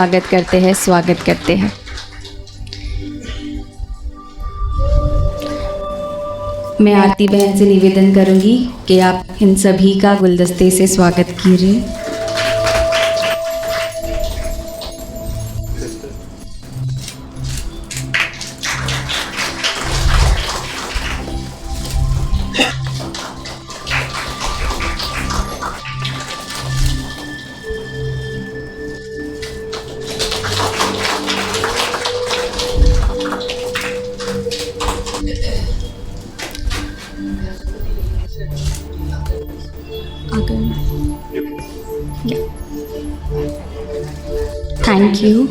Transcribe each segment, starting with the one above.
स्वागत करते हैं। मैं आरती बहन से निवेदन करूंगी कि आप इन सभी का गुलदस्ते से स्वागत कीजिए। Thank you.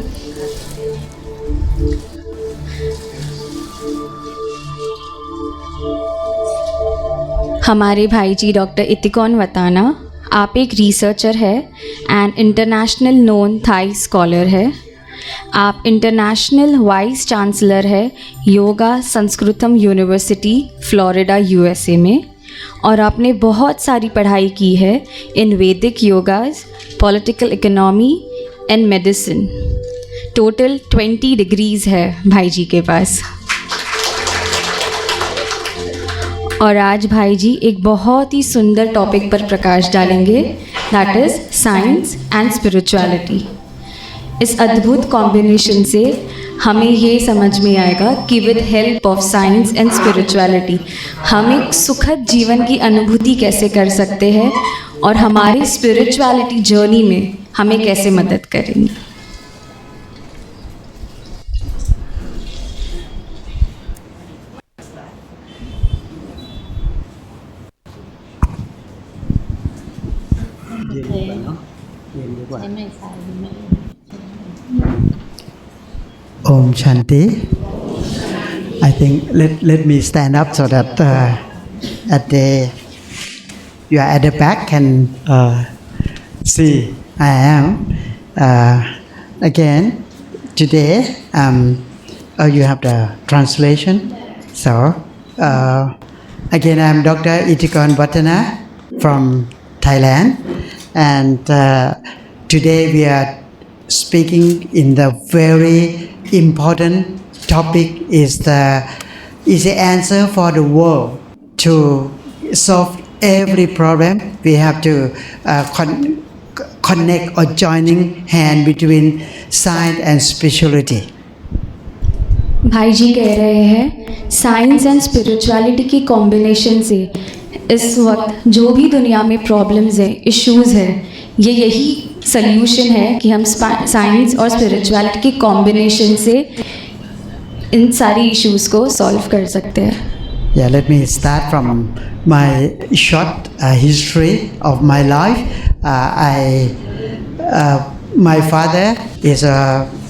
हमारे भाई जी डॉक्टर इतिकॉन वताना, आप एक रिसर्चर है and international known Thai scholar है। आप इंटरनेशनल वाइस चांसलर है Yoga Samskrutam University Florida USA में, और आपने बहुत सारी पढ़ाई की है in Vedic yogas, political economy and medicine. Total 20 degrees है भाई जी के पास। और आज भाई जी एक बहुत ही सुंदर टॉपिक पर प्रकाश डालेंगे, that is science and spirituality. इस अद्भुत कॉम्बिनेशन से हमें ये समझ में आएगा कि with help of science and spirituality हम एक सुखद जीवन की अनुभूति कैसे कर सकते हैं और हमारी स्पिरिचुअलिटी जर्नी में हमें कैसे मदद करेंगी। Om Shanti. I think let me stand up so that you are at the back can see I am. Again today you have the translation. So again I am Dr. Itikon Watana from Thailand, and today we are speaking in the very important topic is the answer for the world to solve every problem. We have to connect or joining hand between science and spirituality. भाई जी कह रहे हैं science and spirituality की combination से इस वक्त जो भी दुनिया में प्रॉब्लम्स हैं, इश्यूज़ हैं, यही सल्यूशन है कि हम साइंस और स्पिरिचुअलिटी के कॉम्बिनेशन से इन सारी इश्यूज़ को सॉल्व कर सकते हैं। Yeah, let me start from my short history of my life. My father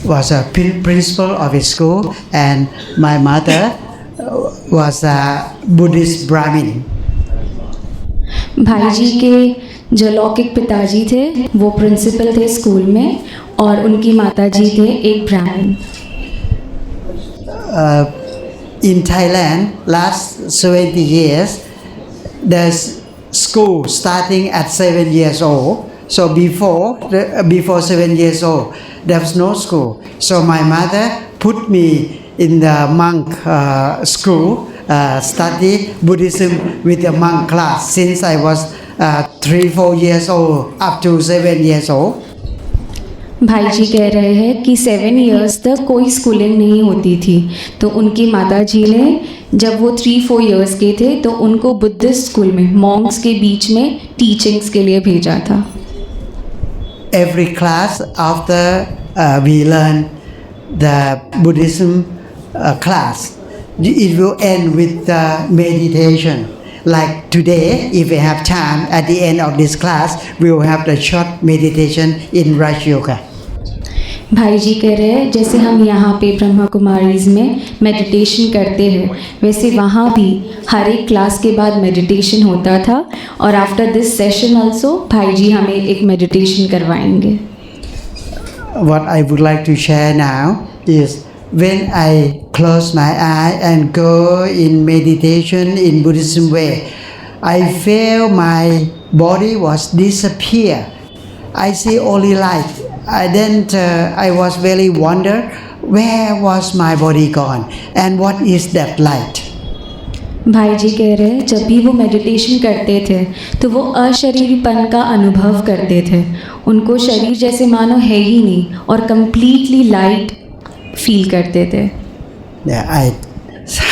was a principal of a school, and my mother was a Buddhist Brahmin. भाई जी के जो लौकिक पिताजी थे वो प्रिंसिपल थे स्कूल में, और उनकी माताजी थे एक ब्राह्मण। In Thailand, last 70 years, there's school starting at 7 years old. So before 7 years old, there was no school. So my mother put me in the monk school, study Buddhism with the monk class since I was 3-4 years old up to 7 years old. भाई जी कह रहे हैं कि 7 years तक कोई schooling नहीं होती थी, तो उनकी माता जी ने जब वो 3-4 इयर्स के थे तो उनको बुद्धिस्ट स्कूल में मॉन्क्स के बीच में टीचिंग्स के लिए भेजा था। Every class after we learn the Buddhism class, it will end with the meditation. Like today, if we have time at the end of this class, we will have the short meditation in Raj Yoga. भाई जी कह रहे हैं जैसे हम यहाँ पे ब्रह्मा कुमारीज में meditation करते हैं, वैसे वहाँ भी हर एक क्लास के बाद मेडिटेशन होता था, और आफ्टर दिस सेशन आल्सो भाई जी हमें एक मेडिटेशन करवाएंगे। What I would like to share now is when I close my eye and go in meditation in Buddhism way, I feel my body was disappear. I see only light. I was very wonder where was my body gone and what is that light. भाई जी कह रहे हैं जब भी वो meditation करते थे तो वो अशरीरीपन का अनुभव करते थे, उनको शरीर जैसे मानो है ही नहीं और कंप्लीटली लाइट फील करते थे. Yeah, I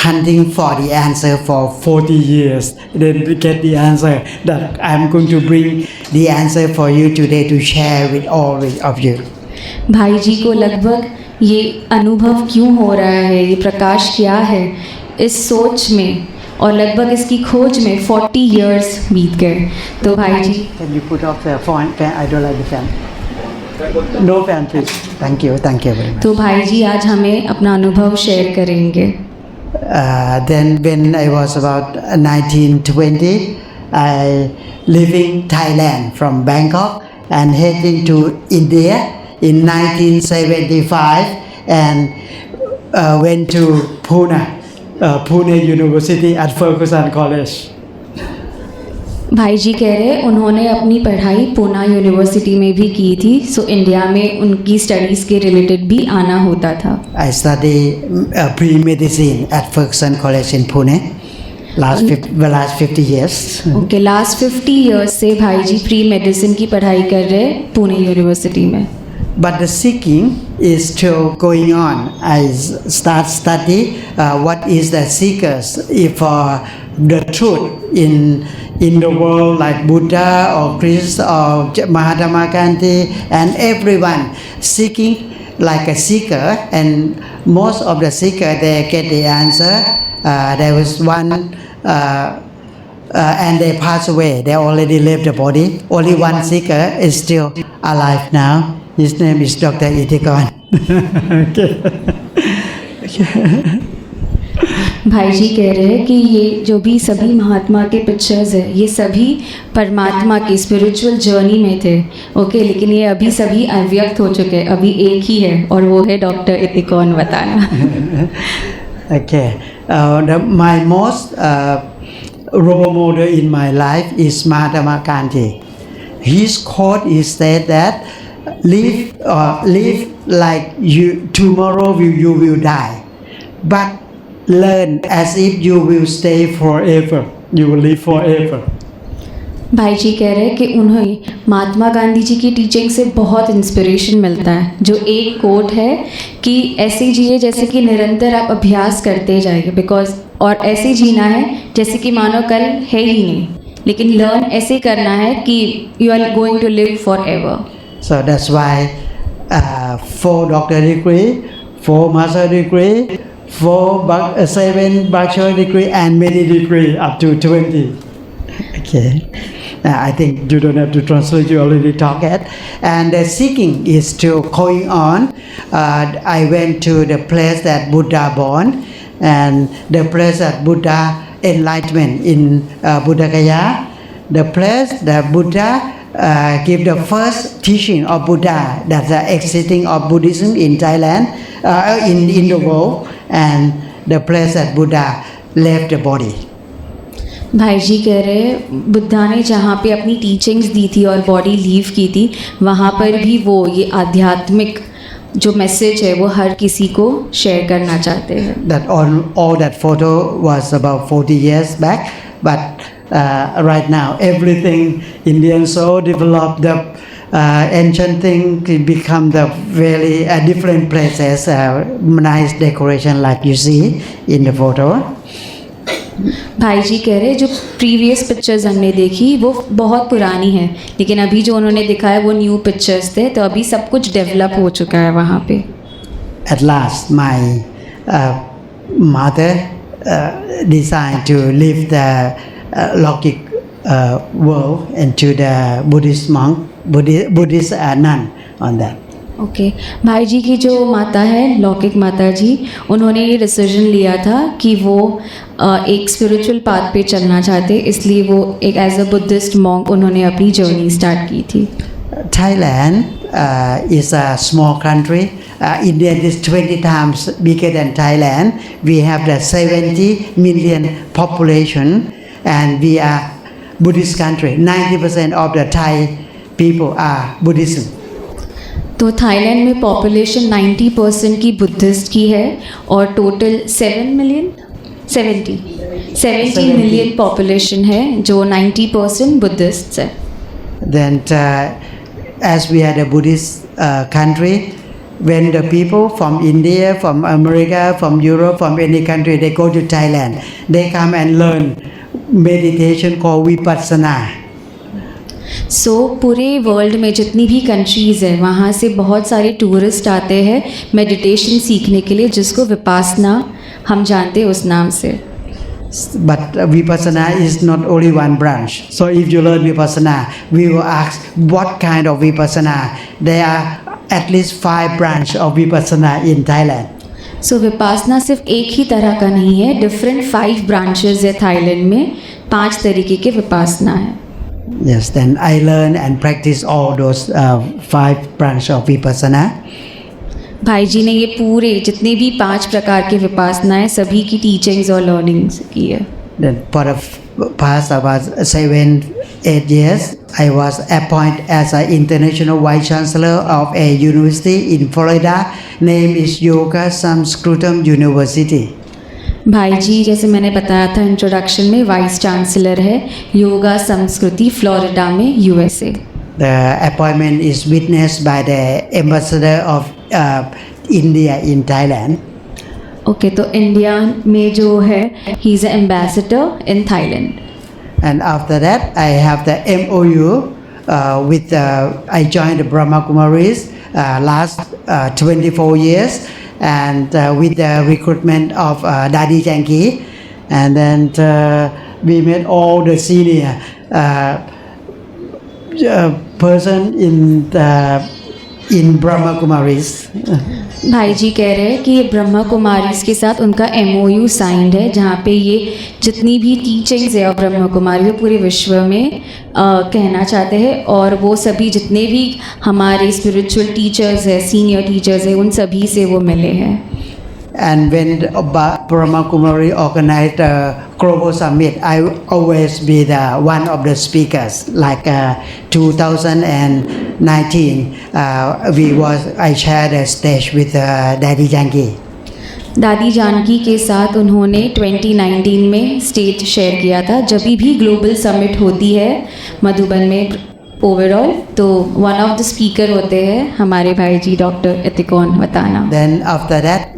hunting for the answer for 40 years, then get the answer that I'm going to bring the answer for you today to share with all of you. भाई जी को लगभग ये अनुभव क्यों हो रहा है, ये प्रकाश क्या है, इस सोच में और लगभग इसकी खोज में 40 years बीत गए. तो भाई जी Can you put off the fan? I don't like the fan. No fan, please. Thank you very much. तो भाई जी आज हमें अपना अनुभव शेयर करेंगे. Then when I was about 19-20, I leaving Thailand from Bangkok and heading to India in 1975 and went to Pune University at Ferguson College. भाई जी कह रहे हैं उन्होंने अपनी पढ़ाई पूना यूनिवर्सिटी में भी की थी, सो इंडिया में उनकी स्टडीज़ के रिलेटेड भी आना होता था. I study pre-medicine at Ferguson College in Pune last 50 years. Okay, last 50 years से भाई जी प्री मेडिसिन की पढ़ाई कर रहे हैं पुणे यूनिवर्सिटी में. But the seeking is still going on. I start study what is the seekers for the truth in the world, like Buddha or Christ or Mahatma Gandhi and everyone seeking like a seeker, and most of the seeker they get the answer. There was one and they pass away. They already left the body. Only one seeker is still alive now. His name is Dr. Ithikon. भाई जी कह रहे हैं कि ये जो भी सभी महात्मा के पिक्चर्स है ये सभी परमात्मा की स्पिरिचुअल जर्नी में थे. ओके, लेकिन ये अभी सभी अव्यक्त हो चुके, अभी एक ही है और वो है doctor इतिकॉन वताना. Okay, my most role model in my life is Mahatma Gandhi. His quote is said that live like you tomorrow you will die, but learn as if you will stay forever. You will live forever. भाई जी कह रहे हैं कि उन्हें महात्मा गांधी जी की teaching से बहुत inspiration मिलता है. जो एक कोट है कि ऐसे जिए जैसे कि निरंतर आप अभ्यास करते जाइए, बिकॉज और ऐसे जीना है जैसे कि मानो कल है ही नहीं, लेकिन लर्न ऐसे करना है कि you are going to live forever. So that's why 4 doctor degree, 4 master degree, 7 bachelor degree and many degree up to 20. Okay. I think you don't have to translate, you already talked it. And the seeking is still going on. I went to the place that Buddha born and the place that Buddha enlightenment in Buddha Gaya. The place that Buddha give the first teaching of Buddha, that's the existing of Buddhism in Thailand, in the world, and the place that Buddha left the body. भाई जी कह रहे हैं बुद्धा ने जहाँ पे अपनी teachings दी थी और बॉडी लीव की थी, वहाँ पर भी वो ये आध्यात्मिक जो मैसेज है वो हर किसी को शेयर करना चाहते हैं. That all that photo was about 40 years back, but right now everything Indian so developed, the ancient thing become the very different places, nice decoration like you see in the photo. भाई जी कह रहे हैं जो previous pictures हमने देखी वो बहुत पुरानी है, लेकिन अभी जो उन्होंने दिखाया वो न्यू पिक्चर्स थे, तो अभी सब कुछ डेवलप हो चुका है वहाँ पे. At last my mother decided to leave the Logic world into the Buddhist monk, Buddhist nun on that. Okay भाई जी की जो माता है लौकिक माता जी, उन्होंने ये डिसीजन लिया था कि वो एक स्पिरिचुअल पाथ पे चलना चाहते, इसलिए वो एक एज अ बुद्धिस्ट मॉन्क उन्होंने अपनी जर्नी स्टार्ट की थी. Thailand is a small country. India is 20 times bigger than Thailand. We have the 70 million population and we are Buddhist country. 90% of the Thai people are Buddhism. तो Thailand में population 90% की Buddhist की है और total 70 million population है जो 90% Buddhist है. Then, as we are a Buddhist country, when the people from India, from America, from Europe, from any country, they go to Thailand, they come and learn meditation called Vipassana. सो पूरे world में जितनी भी countries है वहाँ से बहुत सारे tourist आते हैं मेडिटेशन सीखने के लिए, जिसको विपासना हम जानते हैं उस नाम से. But Vipassana is not only one branch. So if you learn Vipassana, we will ask what kind of Vipassana. There are at least 5 branches of Vipassana in Thailand. सो विपासना सिर्फ एक ही तरह का नहीं है, डिफरेंट 5 ब्रांचेस है थाईलैंड में, 5 तरीके के विपासना है. Yes, then I learn and practice all those 5 branches of Vipassana. भाई जी ने ये पूरे जितने भी 5 प्रकार के विपासना है सभी की टीचिंग्स और लर्निंग्स की है. Then for the past about 7-8 years, I was appointed as an international vice chancellor of a university in Florida. Name is Yoga Sanskritam University. भाई जी जैसे मैंने बताया था इंट्रोडक्शन में, वाइस चांसलर है योगा संस्कृति फ्लोरिडा में, USA. The appointment is witnessed by the ambassador of India in Thailand. Okay, तो इंडिया में जो है he is ambassador in Thailand. And after that, I have the MOU with I joined the Brahma Kumaris last 24 years, and with the recruitment of Dadi Janki, and then we met all the senior person in Brahma Kumaris. भाई जी कह रहे हैं कि ये ब्रह्मा कुमारीज के साथ उनका MOU signed है, जहाँ पे ये जितनी भी टीचिंग्स है और ब्रह्मा कुमारी वो पूरे विश्व में कहना चाहते हैं, और वो सभी जितने भी हमारे स्पिरिचुअल टीचर्स है, सीनियर टीचर्स है, उन सभी से वो मिले हैं. And when Brahma Kumari organized the Global Summit, I always be the one of the speakers. Like 2019, I shared a stage with Daddy Janki. दादी जानकी के साथ उन्होंने 2019 में स्टेज शेयर किया था. जब भी ग्लोबल समिट होती है मधुबन में ओवरऑल, तो वन ऑफ द स्पीकर होते हैं हमारे भाई जी doctor इतिकॉन वताना. Then after that,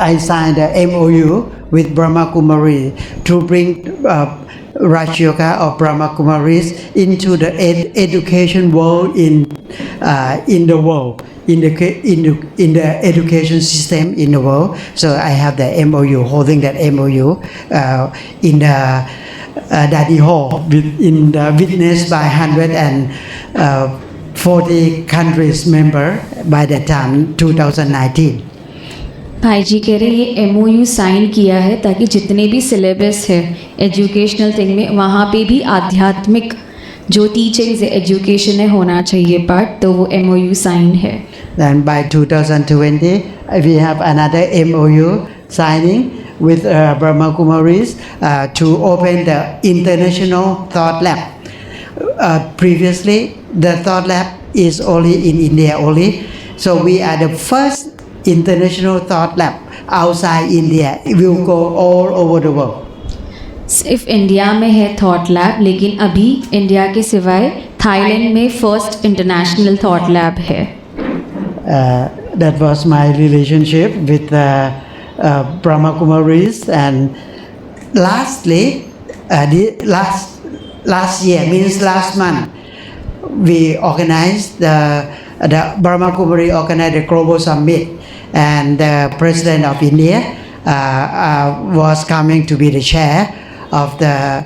I signed a MOU with Brahma Kumari to bring Raj Yoga of Brahma Kumaris into the education world in the world, in the education system in the world. So I have the MOU, holding that MOU in the Daddy Hall, witnessed by 140 countries member by the time 2019. भाई जी कह रहे ये MOU sign किया है ताकि जितने भी syllabus है एजुकेशनल थिंग में, वहाँ पे भी आध्यात्मिक जो टीचिंग्स है, एजुकेशन है होना चाहिए पार्ट, तो वो MOU साइन है. Then by 2020, we have another MOU signing with Brahma Kumaris to open the International Thought Lab. Previously, the Thought Lab is only in India only. So we are the first international Thought Lab outside India. It will go all over the world. सिर्फ India में है thought lab, लेकिन अभी India के सिवाय Thailand में first international thought lab है. That was my relationship with Brahma Kumaris. And lastly, last year, means last month, we organized the Brahma Kumari organized a global summit, and the President of India was coming to be the chair of the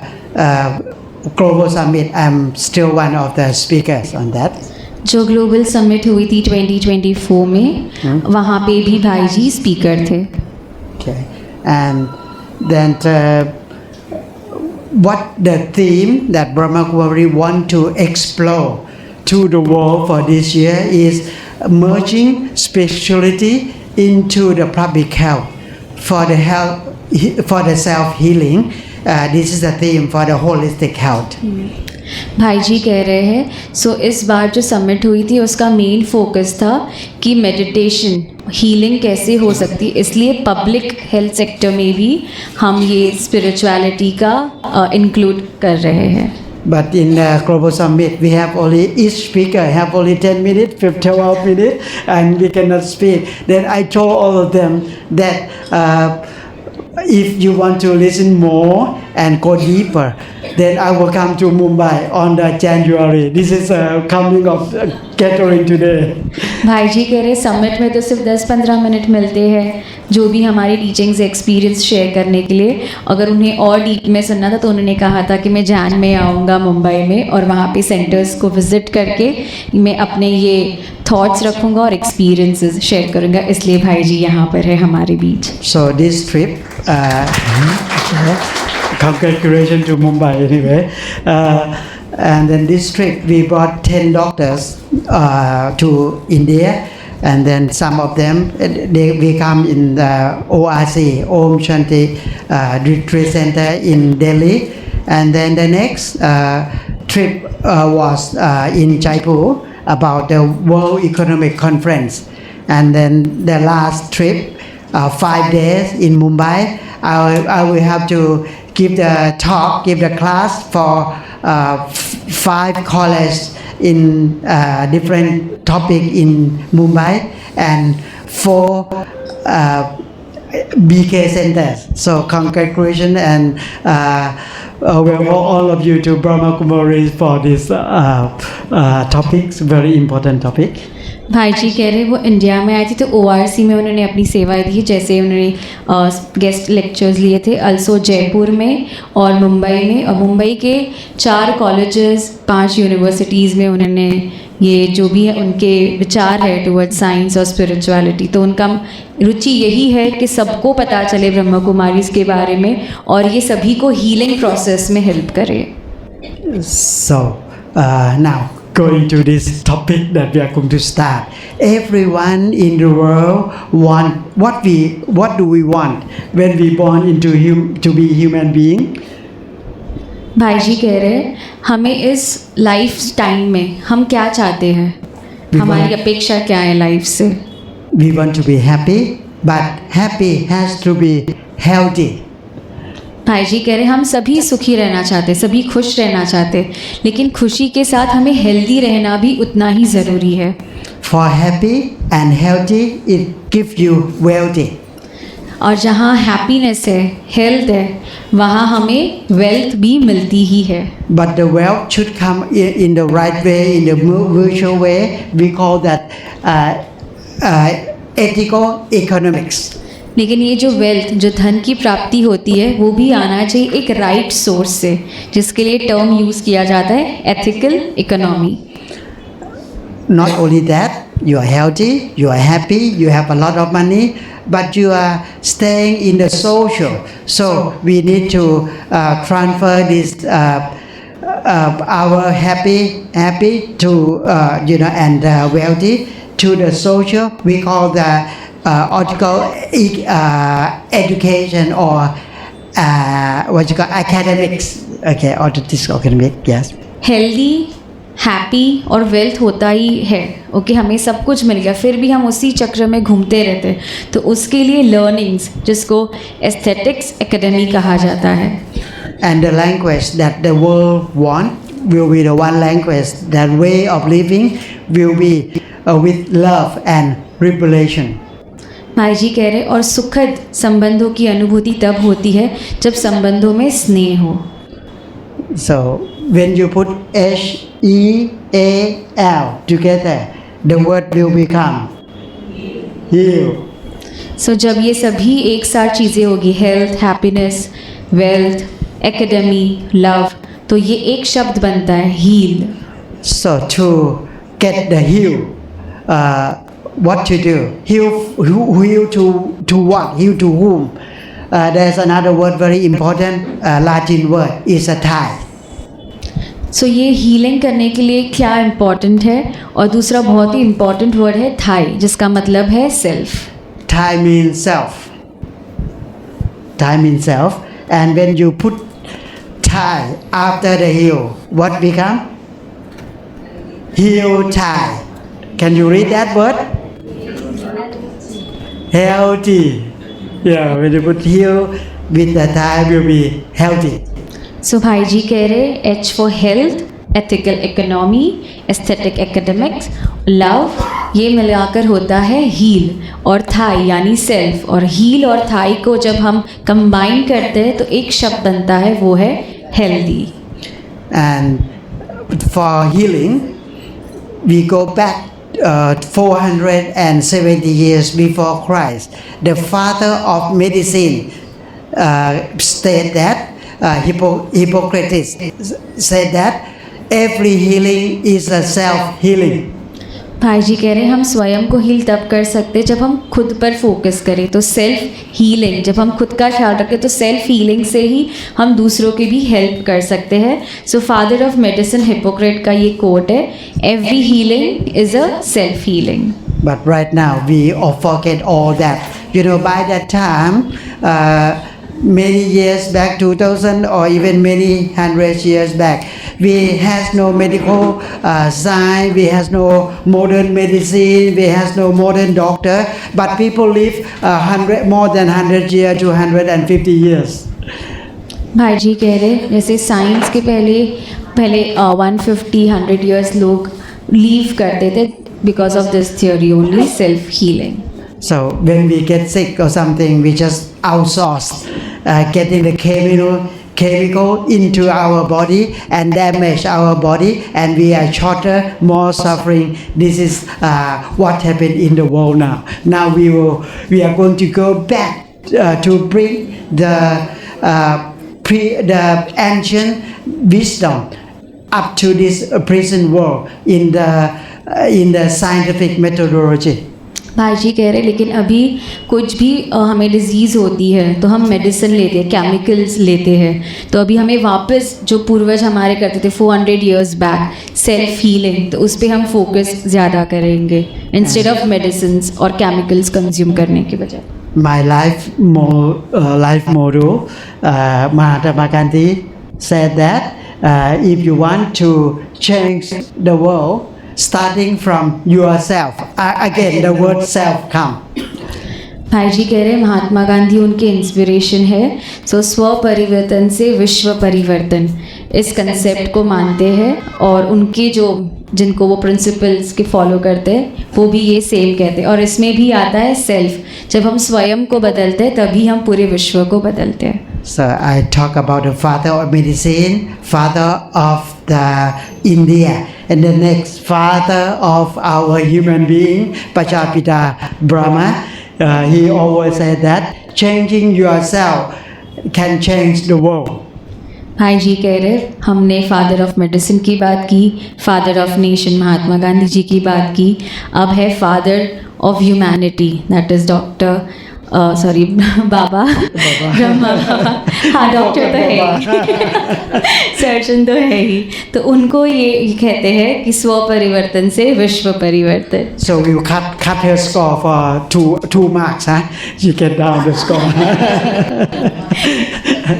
global summit. I'm still one of the speakers on that. जो global summit हुई थी 2024 में, वहाँ पे भी भाई जी speaker थे. Okay, and then what the theme that Brahma Kumari want to explore to the world for this year is merging spirituality into the public health for the self healing. This is the theme for the holistic health. भाई जी कह रहे हैं सो इस बार जो summit हुई थी उसका main focus था कि मेडिटेशन हीलिंग कैसे हो सकती है, इसलिए पब्लिक हेल्थ सेक्टर में भी हम ये स्पिरिचुअलिटी का इंक्लूड कर रहे हैं. But in the global summit, we have only each speaker have only 10 minutes, 12 minutes, and we cannot speak. Then I told all of them that if you want to listen more and go deeper, then I will come to Mumbai on the January. This is coming of gathering today. भाई जी कह रहे summit में तो सिर्फ 10-15 minute मिलते हैं जो भी हमारी टीचिंग्स एक्सपीरियंस शेयर करने के लिए. अगर उन्हें और डीप में सुनना था तो उन्होंने कहा था कि मैं जैन में आऊँगा मुंबई में और वहाँ पे सेंटर्स को विज़िट करके मैं अपने ये थॉट्स रखूँगा और एक्सपीरियंसेस शेयर करूँगा. इसलिए भाई जी यहाँ पर है हमारे बीच. So this trip, congratulations to Mumbai anyway. And then this trip, we brought 10 doctors to India, and then some of them we come in the ORC, Om Shanti Retreat Center in Delhi, and then the next trip was in Jaipur about the World Economic Conference, and then the last trip, 5 days in Mumbai. I will have to give the talk, give the class for 5 colleges in different topic in Mumbai and 4 BK centers. So congratulations and welcome all of you to Brahma Kumaris for this topics, very important topic. भाई जी कह रहे वो India में आए थे तो ORC में उन्होंने अपनी सेवाएं दी, जैसे उन्होंने गेस्ट लेक्चर्स लिए थे अल्सो जयपुर में और मुंबई में, और मुंबई के 4 कॉलेजेस 5 यूनिवर्सिटीज़ में उन्होंने ये जो भी है उनके विचार है टुवर्ड्स साइंस और स्पिरिचुअलिटी. तो उनका रुचि यही है कि सबको पता चले ब्रह्मा कुमारीज़ के बारे में और ये सभी को हीलिंग प्रोसेस में हेल्प करे. So now going to this topic that we are going to start. Everyone in the world want what do we want when we born into to be human being? भाई जी कह रहे हैं हमें इस life time में हम क्या चाहते हैं, हमारी अपेक्षा क्या है लाइफ से. We want to be happy, but happy has to be healthy. भाई जी कह रहे हम सभी सुखी रहना चाहते, सभी खुश रहना चाहते, लेकिन खुशी के साथ हमें हेल्दी रहना भी उतना ही ज़रूरी है. For happy and healthy, it gives you wealthy. और जहाँ हैप्पीनेस है, हेल्थ है, वहाँ हमें वेल्थ भी मिलती ही है. But the wealth should come in the right way, in the virtual way. We call that ethical economics. लेकिन ये जो वेल्थ, जो धन की प्राप्ति होती है, वो भी आना चाहिए एक राइट सोर्स से, जिसके लिए टर्म यूज़ किया जाता है ethical economy. Not only that, you are healthy, you are happy, you have a lot of money, but you are staying in the social. So we need to transfer this our happy to and wealthy to the social. We call the article education or what you call academics. Okay, or this academic, yes. Healthy, happy और wealth होता ही है. Okay हमें सब कुछ मिल गया, फिर भी हम उसी चक्र में घूमते रहते हैं. तो उसके लिए लर्निंग्स, जिसको एस्थेटिक्स एकेडमी कहा जाता है. And the language that the world want will be the one language. That way of living will be with love and revelation. भाई जी कह रहे और सुखद संबंधों की अनुभूति तब होती है जब संबंधों में स्नेह हो. So when you put HEAL together, the word will become heal. So जब ये सभी एक साथ चीज़ें होगी, health, happiness, wealth, academy, love, तो ये एक शब्द बनता है heal. So to get the heal, what to do? Heal to what? Heal to whom? There's another word very important, Latin word, is a tithe. So ये healing करने के लिए क्या इम्पॉर्टेंट है, और दूसरा बहुत ही इम्पॉर्टेंट वर्ड है थाई, जिसका मतलब है self. Tithe means self. Tithe means self. And when you put Thai after the heel. What become? Heel Thai. Can you read that word? Healthy. Yeah, when you put heel with the Thai will be healthy. सो भाई जी कह रहे H for health, ethical economy, aesthetic academics, love, ये मिलाकर होता है heal और Thai यानी self, और हील और थाई को जब हम कंबाइन करते हैं तो एक शब्द बनता है, वो है healthy. And for healing, we go back 470 years before Christ. The father of medicine stated that Hippocrates said that every healing is a self-healing. भाई जी कह रहे हैं हम स्वयं को हील तब कर सकते जब हम खुद पर फोकस करें, तो सेल्फ हीलिंग, जब हम खुद का ख्याल रखें तो सेल्फ हीलिंग से ही हम दूसरों की भी हेल्प कर सकते हैं. So father of medicine hypocrite का ये कोट है, every healing is a self healing. But right now we all forget all that. You know, by that time, many years back, 2000 or even many hundred years back, we has no medical science, we has no modern medicine, we has no modern doctor, but people live more than 100 years to 150 years. भाई जी कह रहे जैसे science के पहले 150-100 years लोग leave करते थे because of this theory only, self healing. So when we get sick or something, we just outsource getting the chemical into our body and damage our body, and we are shorter, more suffering. This is what happened in the world now. Now we are going to go back to bring the ancient wisdom up to this present world in the scientific methodology. भाई जी कह रहे लेकिन अभी कुछ भी हमें disease होती है तो हम मेडिसिन लेते हैं, केमिकल्स लेते हैं, तो अभी हमें वापस जो पूर्वज हमारे करते थे 400 years बैक सेल्फ हीलिंग, तो उस पर हम फोकस ज़्यादा करेंगे इंस्टेड ऑफ मेडिसिन्स और केमिकल्स कंज्यूम करने के बजाय. My life motto, Mahatma Gandhi said that if you want to change the world, starting from yourself. Again, the word self come. भाई जी कह रहे हैं महात्मा गांधी उनके इंस्पिरेशन है. सो स्व परिवर्तन से विश्व परिवर्तन, इस कंसेप्ट को मानते हैं, और उनके जिनको वो प्रिंसिपल्स के फॉलो करते हैं वो भी ये सेम कहते हैं. और इसमें भी आता है सेल्फ, जब हम स्वयं को बदलते हैं तभी हम पूरे विश्व को बदलते हैं. So I talk about the father of medicine, father of the India, and the next father of our human being, Pachapita Brahma. He always said that changing yourself can change the world. भाई जी कह रहे हमने father of medicine की बात की, father of nation Mahatma Gandhi ji की बात की, अब है father of humanity, that is doctor sorry Baba Brahma Baba. हाँ, डॉक्टर तो है ही, सर्जन तो है ही, तो उनको ये कहते हैं कि स्व परिवर्तन से विश्व परिवर्तन. So we cut her score for two marks, huh? She get down the score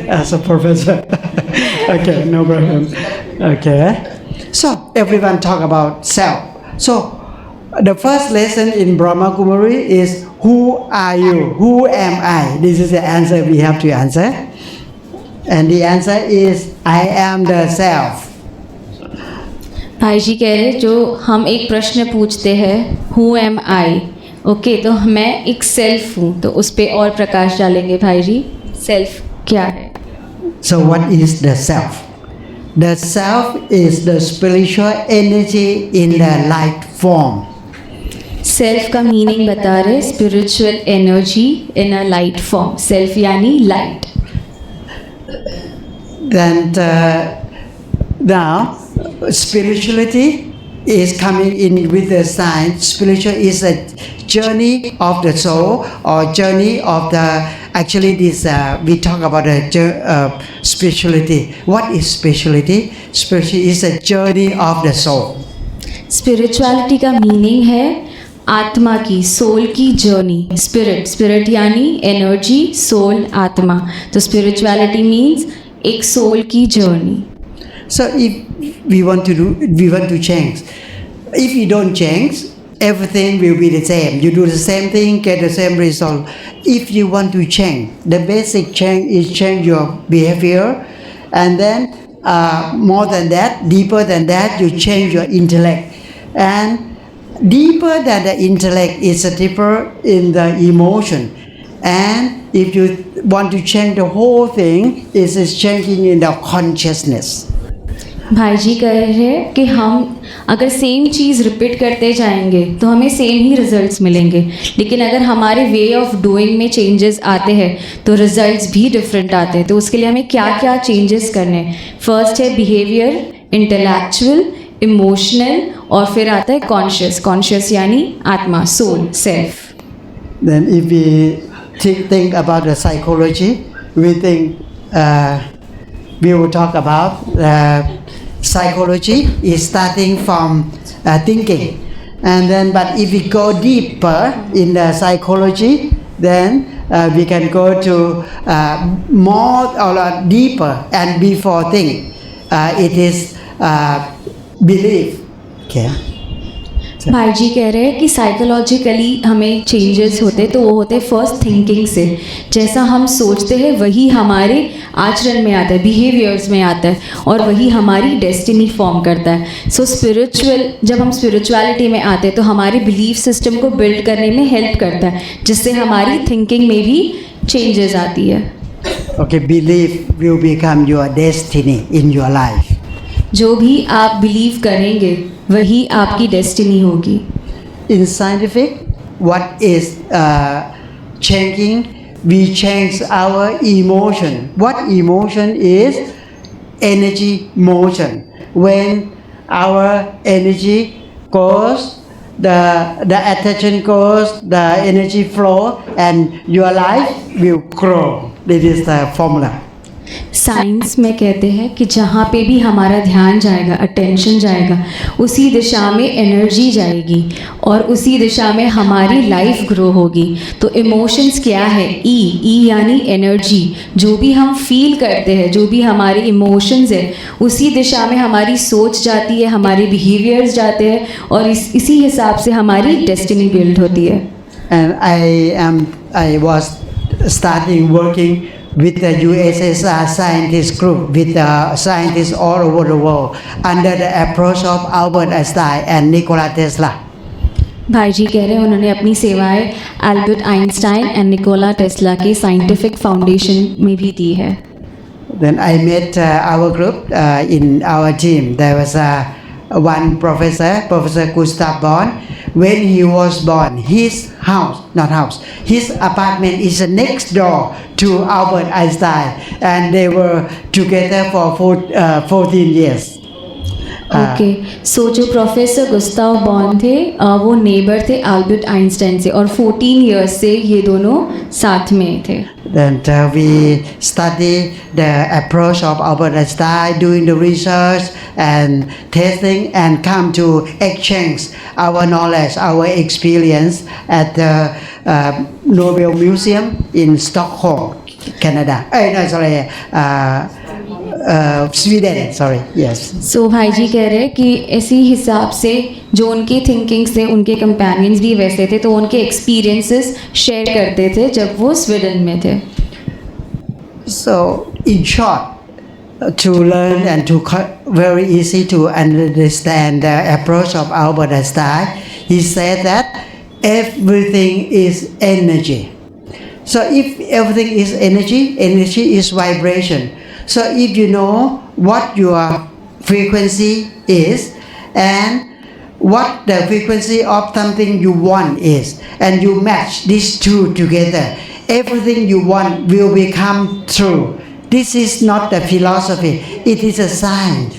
as a professor. Okay, no problem. Okay, so everyone talk about self. So the first lesson in Brahma Kumari is who are you? Who am I? This is the answer we have to answer. And the answer is I am the self. भाई जी कह रहे जो हम एक प्रश्न पूछते हैं who am I, okay, तो मैं एक सेल्फ हूँ, तो उस पर और प्रकाश डालेंगे भाई जी, सेल्फ क्या है. So what is the self? The self is the spiritual energy in the light form. Self का मीनिंग बता रहे spiritual energy in a light form. Self यानी light. Then now spirituality is coming in with the science. Spiritual is a journey of the soul or journey of the, actually this we talk about the spirituality. What is spirituality? Spirituality is a journey of the soul. Spirituality का meaning है आत्मा की, soul की journey. Spirit यानी energy, soul, आत्मा. तो spirituality means एक soul की journey. So if we want to change. If you don't change, everything will be the same. You do the same thing, get the same result. If you want to change, the basic change is change your behavior, and then more than that, deeper than that, you change your intellect. And deeper than the intellect is deeper in the emotion. And if you want to change the whole thing, it is changing in the consciousness. भाई जी कह रहे हैं कि हम अगर same चीज़ repeat करते जाएंगे तो हमें सेम ही रिजल्ट्स मिलेंगे, लेकिन अगर हमारे वे ऑफ डूइंग में चेंजेस आते हैं तो रिजल्ट्स भी डिफरेंट आते हैं। तो उसके लिए हमें क्या क्या चेंजेस करने हैं? फर्स्ट है बिहेवियर, इंटेलेक्चुअल, इमोशनल, और फिर आता है कॉन्शियस। कॉन्शियस यानी आत्मा, soul, self. Then if we think about the psychology, we will talk about psychology is starting from thinking, and then but if we go deeper in the psychology, then we can go to more or deeper, and before think, it is belief. Okay. भाई जी कह रहे हैं कि psychologically हमें changes होते तो वो होते फर्स्ट थिंकिंग से। जैसा हम सोचते हैं वही हमारे आचरण में आता है, बिहेवियर्स में आता है, और वही हमारी डेस्टिनी फॉर्म करता है। सो जब हम स्पिरिचुअलिटी में आते हैं तो हमारे बिलीफ सिस्टम को बिल्ड करने में हेल्प करता है, जिससे हमारी थिंकिंग में भी चेंजेस आती है। Okay, belief will become your destiny in your life. जो भी आप बिलीव करेंगे वही आपकी डेस्टिनी होगी। In scientific, what is changing? We change our emotion. What emotion is? Energy motion. When our energy goes, the attention goes, the energy flow, and your life will grow. This is the formula. Science में कहते हैं कि जहाँ पे भी हमारा ध्यान जाएगा, अटेंशन जाएगा, उसी दिशा में एनर्जी जाएगी और उसी दिशा में हमारी लाइफ ग्रो होगी। तो इमोशंस क्या है? ई यानी एनर्जी। जो भी हम फील करते हैं, जो भी हमारे इमोशंस है, उसी दिशा में हमारी सोच जाती है, हमारे बिहेवियर्स जाते हैं, और इसी हिसाब से हमारी डेस्टिनी बिल्ड होती है। And I was starting working with the USSR scientist group, with scientists all over the world, under the approach of Albert Einstein and Nikola Tesla. भाई जी कह रहे हैं उन्होंने अपनी सेवाएं Albert Einstein and Nikola Tesla के साइंटिफिक फाउंडेशन में भी दी है। Then I met our group in our team. There was one Professor Gustav Born. When he was born, his apartment is next door to Albert Einstein, and they were together for 14 years. Okay, सो जो professor Gustav born थे वो neighbour थे Albert Einstein से, और 14 years से ये दोनों साथ में थे। Then we study the approach of Albert Einstein, doing the research and testing, and come to exchange our knowledge, our experience at the Nobel Museum in Stockholm, Canada. Sweden, sorry, yes. सो भाई जी कह रहे हैं कि इसी हिसाब से जो उनकी थिंकिंग से उनके कंपेनियंस भी वैसे थे, तो उनके एक्सपीरियंसेस शेयर करते थे जब वो स्वीडन में थे। So in short, to learn and to very easy to understand the approach of Albert Einstein, he said that everything is energy. So if everything is energy, energy is vibration. So if you know what your frequency is and what the frequency of something you want is, and you match these two together, everything you want will become true. This is not a philosophy, it is a science.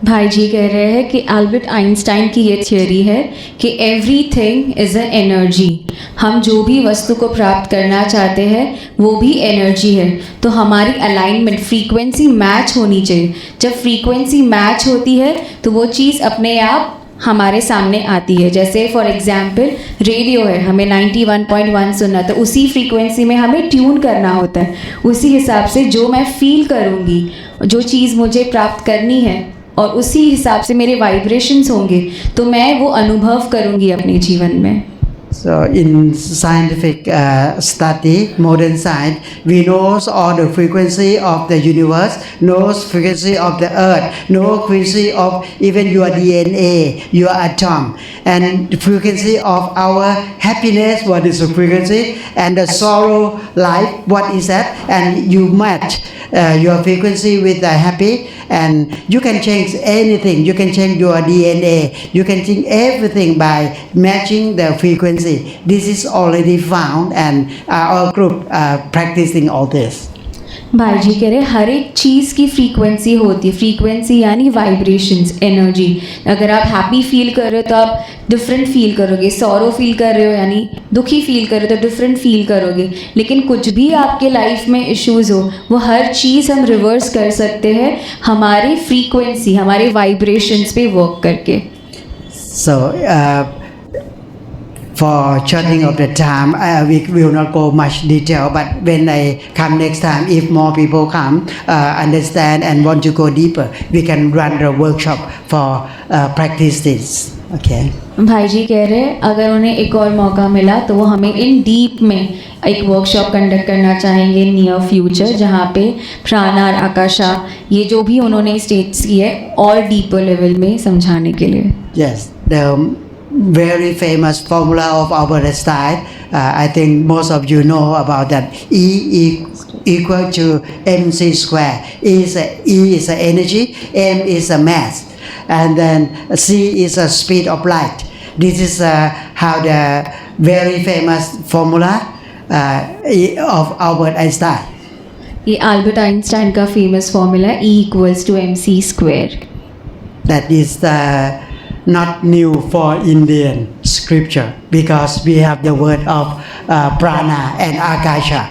भाई जी कह रहे हैं कि Albert Einstein की ये theory है कि everything is a energy. हम जो भी वस्तु को प्राप्त करना चाहते हैं वो भी एनर्जी है। तो हमारी अलाइनमेंट, फ्रीक्वेंसी मैच होनी चाहिए। जब फ्रीक्वेंसी मैच होती है तो वो चीज़ अपने आप हमारे सामने आती है। जैसे फॉर एग्जांपल रेडियो है, हमें 91.1 सुनना, तो उसी फ्रीक्वेंसी में हमें ट्यून करना होता है। उसी हिसाब से जो मैं फील करूँगी, जो चीज़ मुझे प्राप्त करनी है, और उसी हिसाब से मेरे वाइब्रेशंस होंगे, तो मैं वो अनुभव करूँगी अपने जीवन में। So in scientific study, modern science, we knows all the frequency of the universe, knows frequency of the earth, know frequency of even your DNA, your atom, and the frequency of our happiness, what is the frequency, and the sorrow life, what is that, and you match your frequency with the happy, and you can change anything. You can change your DNA. You can change everything by matching the frequency. This is already found, and our group practicing all this. भाई जी कह रहे हर एक चीज़ की frequency होती है। Frequency यानी vibrations, energy. अगर आप हैप्पी फील कर रहे हो तो आप डिफरेंट फील करोगे, सॉरो फील कर रहे हो यानी दुखी फील कर रहे हो तो डिफरेंट फील करोगे। लेकिन कुछ भी आपके लाइफ में इश्यूज़ हो, वो हर चीज़ हम रिवर्स कर सकते हैं हमारे फ्रीक्वेंसी, हमारे वाइब्रेशंस पे वर्क करके। So for shortening of the time, we will not go much detail, but when I come next time, if more people come, understand and want to go deeper, we can run the workshop for practice this. Okay. भाई जी कह रहे हैं अगर उन्हें एक और मौका मिला तो वो हमें इन डीप में एक वर्कशॉप कंडक्ट करना चाहेंगे नियर फ्यूचर, जहाँ पे प्राणा और आकाशा ये जो भी उन्होंने स्टेट्स की है और डीपर लेवल में समझाने के लिए। Yes, the very famous formula of Albert Einstein. I think most of you know about that. Equal to mc square. E is the energy, m is the mass, and then c is the speed of light. This is how the very famous formula of Albert Einstein. ये Albert Einstein का famous formula है E=mc²। That is not new for Indian scripture, because we have the word of prana and akasha.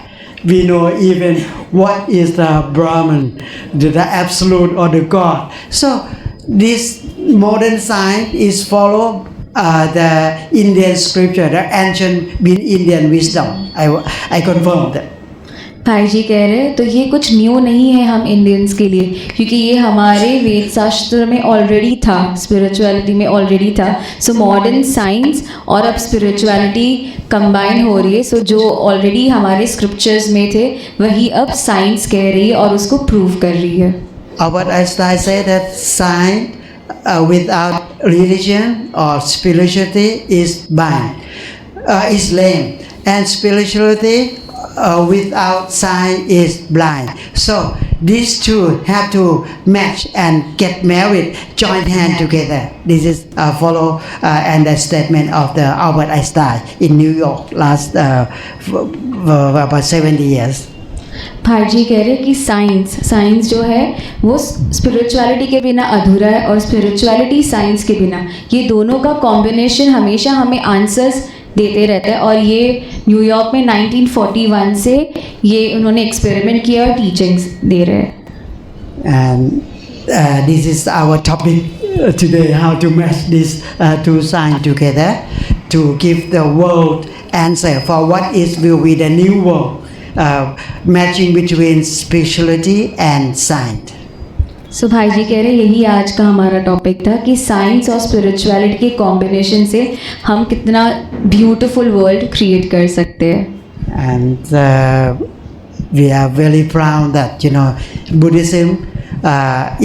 We know even what is the Brahman, the absolute or the God. So this modern science is follow the Indian scripture, the ancient Indian wisdom. I confirm that. भाई जी कह रहे हैं तो ये कुछ new नहीं है हम इंडियंस के लिए, क्योंकि ये हमारे वेद शास्त्र में ऑलरेडी था, स्पिरिचुअलिटी में ऑलरेडी था। सो मॉडर्न साइंस और अब स्पिरिचुअलिटी कंबाइन हो रही है। सो जो ऑलरेडी हमारे स्क्रिप्चर्स में थे वही अब साइंस कह रही है और उसको प्रूव कर रही है। Albert Einstein said that science without religion or spirituality is blind, is lame, and spirituality without science is blind. So these two have to match and get married, join hand together. This is follow and the statement of the Albert Einstein in New York last for about 70 years. भाई जी कह रहे हैं कि science जो है वो spirituality के बिना अधूरा है, और स्पिरिचुअलिटी साइंस के बिना, ये दोनों का कॉम्बिनेशन हमेशा हमें आंसर्स देते रहता है। और ये न्यूयॉर्क में 1941 से ये उन्होंने एक्सपेरिमेंट किया और टीचिंग्स दे रहे हैं। And this is our topic today, how to match these two signs together to give the world answer for what is will be the new world, matching between spirituality and science. सो भाई जी कह रहे हैं यही आज का हमारा topic था कि साइंस और स्पिरिचुअलिटी के कॉम्बिनेशन से हम कितना ब्यूटीफुल वर्ल्ड क्रिएट कर सकते हैं। And we are very proud that Buddhism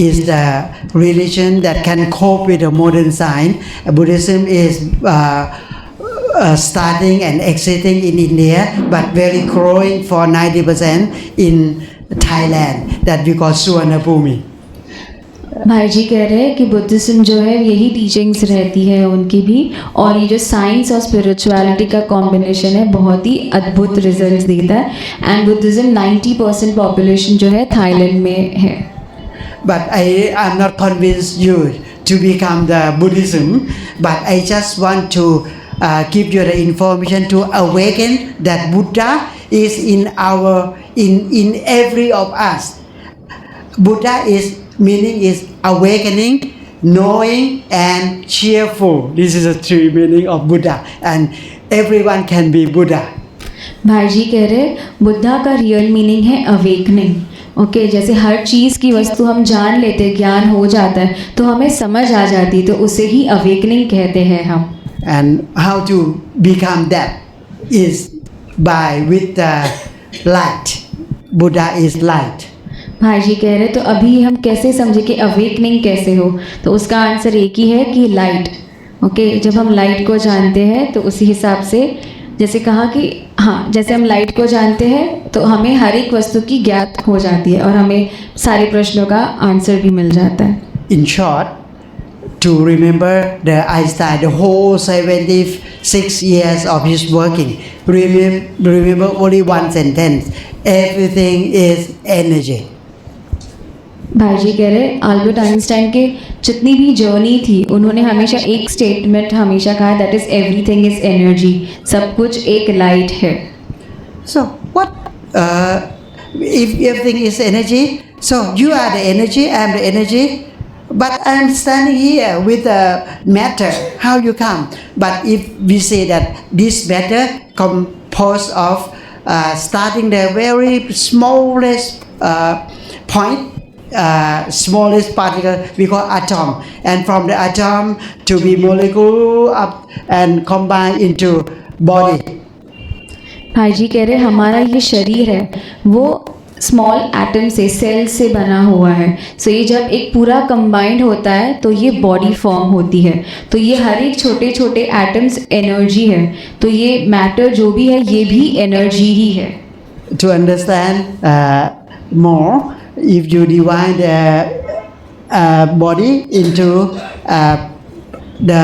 is the religion that can cope with the modern science. Buddhism is starting and exiting in India, but very growing for 90% in Thailand, that we call Suvarnabhumi. भाई जी कह रहे हैं कि Buddhism जो है यही teachings रहती है उनकी भी, और ये जो साइंस और स्पिरिचुअलिटी का कॉम्बिनेशन है बहुत ही अद्भुत रिजल्ट्स देता है। एंड बुद्धिज्म 90% पॉपुलेशन जो है थाईलैंड में है। But I am not convinced you to become the Buddhism, but I just want to give you the information to awaken that Buddha is in every of us. Buddha is meaning is awakening knowing and cheerful. This is the three meaning of Buddha, and everyone can be Buddha. भाई जी कह रहे बुद्धा का real meaning है awakening. Okay, जैसे हर चीज़ की वस्तु हम जान लेते, ज्ञान हो जाता है तो हमें समझ आ जाती, तो उसे ही अवेकनिंग कहते हैं हम। And how to become that is by with the light. Buddha is light. भाई जी कह रहे तो अभी हम कैसे समझे कि अवेकनिंग कैसे हो, तो उसका आंसर एक ही है कि लाइट। ओके, जब हम लाइट को जानते हैं तो उसी हिसाब से, जैसे कहा कि हाँ, जैसे हम लाइट को जानते हैं तो हमें हर एक वस्तु की ज्ञात हो जाती है और हमें सारे प्रश्नों का आंसर भी मिल जाता है। In short, to remember the Einstein, the whole 76 years of his working, remember only one sentence: everything is energy. भाई जी कह रहे अल्बर्ट आइंस्टाइन के जितनी भी जर्नी थी, उन्होंने हमेशा एक स्टेटमेंट हमेशा कहा, that is everything is energy. सब कुछ एक लाइट है। So what if everything is energy? So you are the energy, I am the energy, but I am standing here with the matter. How you come? But if we say that this matter composed of starting the very smallest point, smallest particle we call atom, and from the atom to be molecule up and combine into body. भाई जी कह रहे हमारा ये शरीर है वो small atom से, cell से बना हुआ है। सो ये जब एक पूरा कंबाइंड होता है तो ये बॉडी फॉर्म होती है। तो ये हर एक छोटे छोटे एटम्स एनर्जी है। तो ये मैटर जो भी है ये भी एनर्जी ही है। To understand more, if you divide the body into the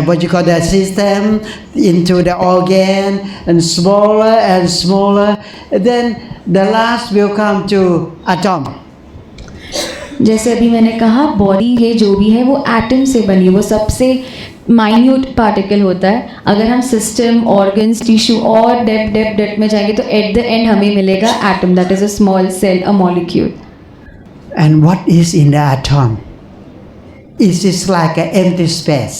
what you call the system, into the organ, and smaller, then the last will come to atom. जैसे अभी मैंने कहा बॉडी ये जो भी है वो एटम से बनी, वो सबसे माइन्यूट पार्टिकल होता है। अगर हम सिस्टम, ऑर्गन्स, टिश्यू और डेप्थ में जाएंगे तो एट द एंड हमें मिलेगा atom, that is a small cell, a molecule. And what is in the atom? It is like an empty space.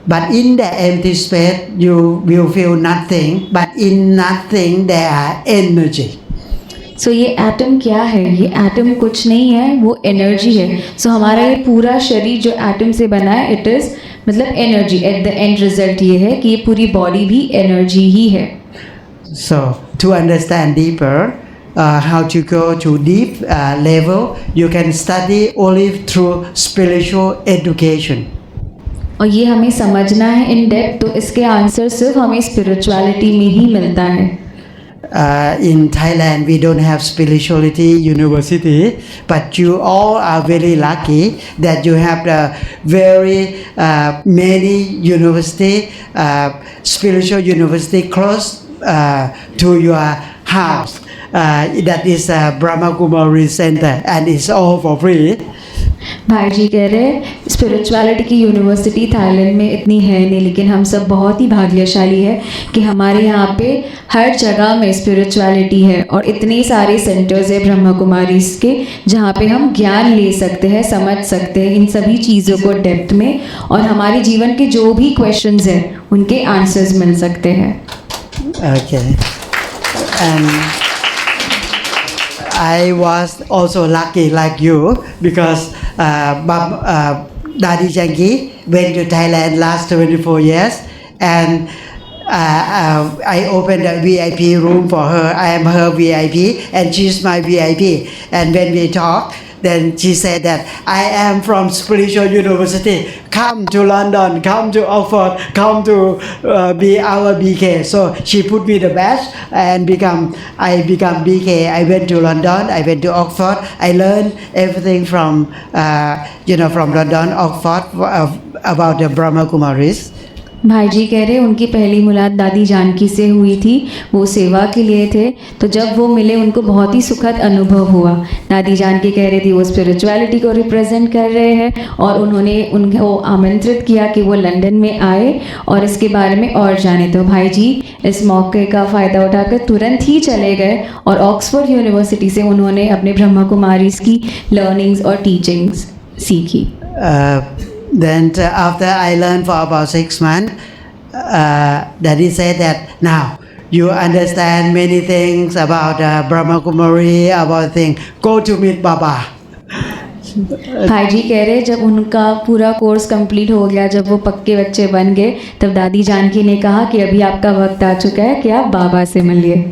But in the empty space, you will feel nothing. But in nothing, there are energy. सो ये atom क्या है? ये atom कुछ नहीं है, वो energy है। सो हमारा ये पूरा शरीर जो एटम से बना है, इट इज़ मतलब energy. Eight the and result ये है कि ये पूरी बॉडी भी एनर्जी ही है। So to understand deeper, how to go to deep level, you can study only through spiritual education. और ये हमें समझना है इन डेप्थ, तो इसके आंसर सिर्फ हमें स्पिरिचुअलिटी में ही मिलता है। In Thailand, we don't have spirituality university, but you all are very lucky that you have the very many university, spiritual university close to your house. That is Brahma Kumari Center, and it's all for free. भाई जी कह रहे हैं spirituality की university Thailand में इतनी है नहीं, लेकिन हम सब बहुत ही भाग्यशाली है कि हमारे यहाँ पे हर जगह में स्पिरिचुअलिटी है और इतने सारे सेंटर्स है ब्रह्मा कुमारीज के, जहाँ पे हम ज्ञान ले सकते हैं, समझ सकते हैं इन सभी चीज़ों को डेप्थ में, और हमारे जीवन के जो भी क्वेश्चंस हैं उनके आंसर्स मिल सकते हैं। Okay. And I was also lucky like you because Daddy Janki went to Thailand last 24 years, and I opened a VIP room for her. I am her VIP and she's my VIP. And when we talk, then she said that I am from spiritual university. Come to London, come to Oxford, come to be our BK. So she put me the badge and I become BK. I went to London, I went to Oxford. I learned everything from from London, Oxford about the Brahma Kumaris. भाई जी कह रहे उनकी पहली मुलाकात दादी जानकी से हुई थी, वो सेवा के लिए थे, तो जब वो मिले उनको बहुत ही सुखद अनुभव हुआ। दादी जानकी कह रही थी वो स्पिरिचुअलिटी को रिप्रेजेंट कर रहे हैं और उन्होंने उनको आमंत्रित किया कि वो लंदन में आए और इसके बारे में और जाने। तो भाई जी इस मौके का फ़ायदा उठाकर तुरंत ही चले गए और ऑक्सफोर्ड यूनिवर्सिटी से उन्होंने अपने ब्रह्मा कुमारीज़ की लर्निंग्स और टीचिंग्स सीखी। Then after I learned for about 6 months, Daddy said that now you understand many things about Brahma Kumari, about things. Go to meet Baba. भाई जी कह रहे जब उनका पूरा कोर्स कंप्लीट हो गया, जब वो पक्के बच्चे बन गए, तब दादी जानकी ने कहा कि अभी आपका वक्त आ चुका है कि आप बाबा से मिलिए।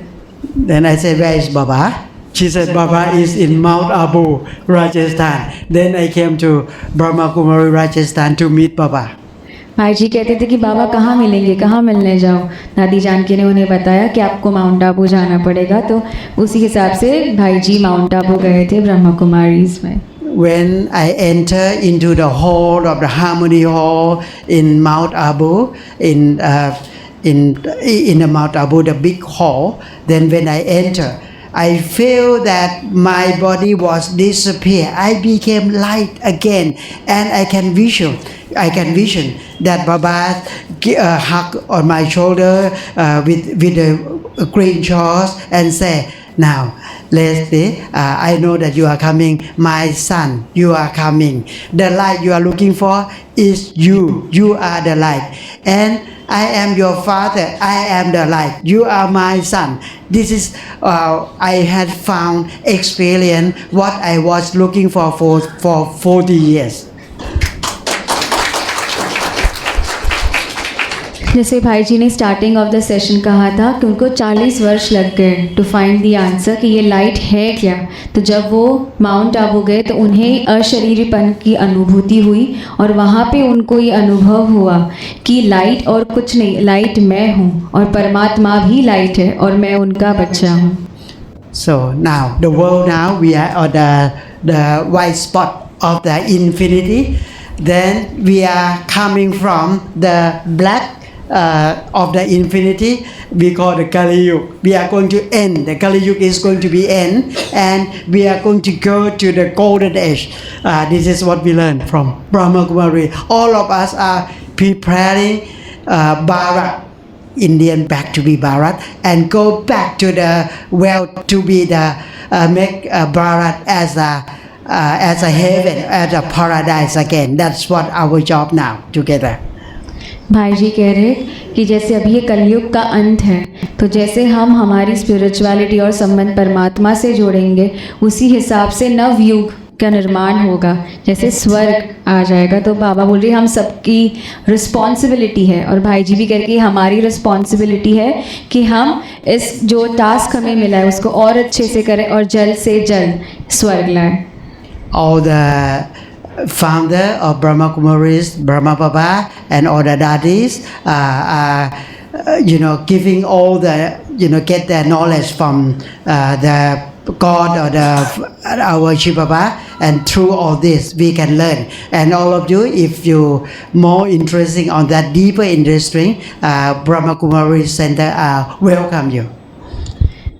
Then I said, where is Baba? She said, Baba is in Mount Abu, Rajasthan. Then I came to Brahma Kumari, Rajasthan to meet Baba. भाई जी कहते थे कि बाबा कहाँ मिलेंगे, कहाँ मिलने जाओ। दादी जानकी ने उन्हें बताया कि आपको माउंट आबू जाना पड़ेगा, तो उसी हिसाब से भाई जी माउंट आबू गए थे ब्रह्मा कुमारीज में। When I enter into the hall of the Harmony Hall in Mount Abu, in the Mount Abu, the big hall, then when I enter, I feel that my body was disappear. I became light again, and I can vision that Baba hug on my shoulder with a green shawls and say, now, Leslie, I know that you are coming, my son, you are coming. The light you are looking for is you. You are the light. And I am your father, I am the light. You are my son. This is, I had found experience what I was looking for 40 years. जैसे भाई जी ने starting of the session कहा था कि उनको 40 वर्ष लग गए टू फाइंड द आंसर कि ये लाइट है क्या। तो जब वो माउंट आबू गए तो उन्हें अशरीरीपन की अनुभूति हुई और वहाँ पे उनको ये अनुभव हुआ कि लाइट और कुछ नहीं, लाइट मैं हूँ और परमात्मा भी लाइट है और मैं उनका बच्चा हूँ। So now the world, now we are on the white spot of the infinity. Then we are coming from the black of the infinity, we call the Kali Yuga. We are going to end. The Kali Yuga is going to be end, and we are going to go to the golden age. This is what we learn from Brahma Kumari. All of us are preparing Bharat, Indian back to be Bharat, and go back to the world to be the make Bharat as a heaven, as a paradise again. That's what our job now together. भाई जी कह रहे कि जैसे अभी ये कलयुग का अंत है, तो जैसे हम हमारी स्पिरिचुअलिटी और संबंध परमात्मा से जोड़ेंगे, उसी हिसाब से नव युग का निर्माण होगा। जैसे स्वर्ग आ जाएगा, तो बाबा बोल रहे हम सबकी रिस्पॉन्सिबिलिटी है, और भाई जी भी कह रहे हमारी रिस्पॉन्सिबिलिटी है कि हम इस जो टास्क हमें मिला है उसको और अच्छे से करें और जल्द से जल्द स्वर्ग लाएं। All the founder of Brahma Kumaris, Brahma Baba, and all the daddies are giving all the, get their knowledge from the God or our Shiv Baba, and through all this we can learn. And all of you, if you more interested on that deeper industry, Brahma Kumari Center welcome you.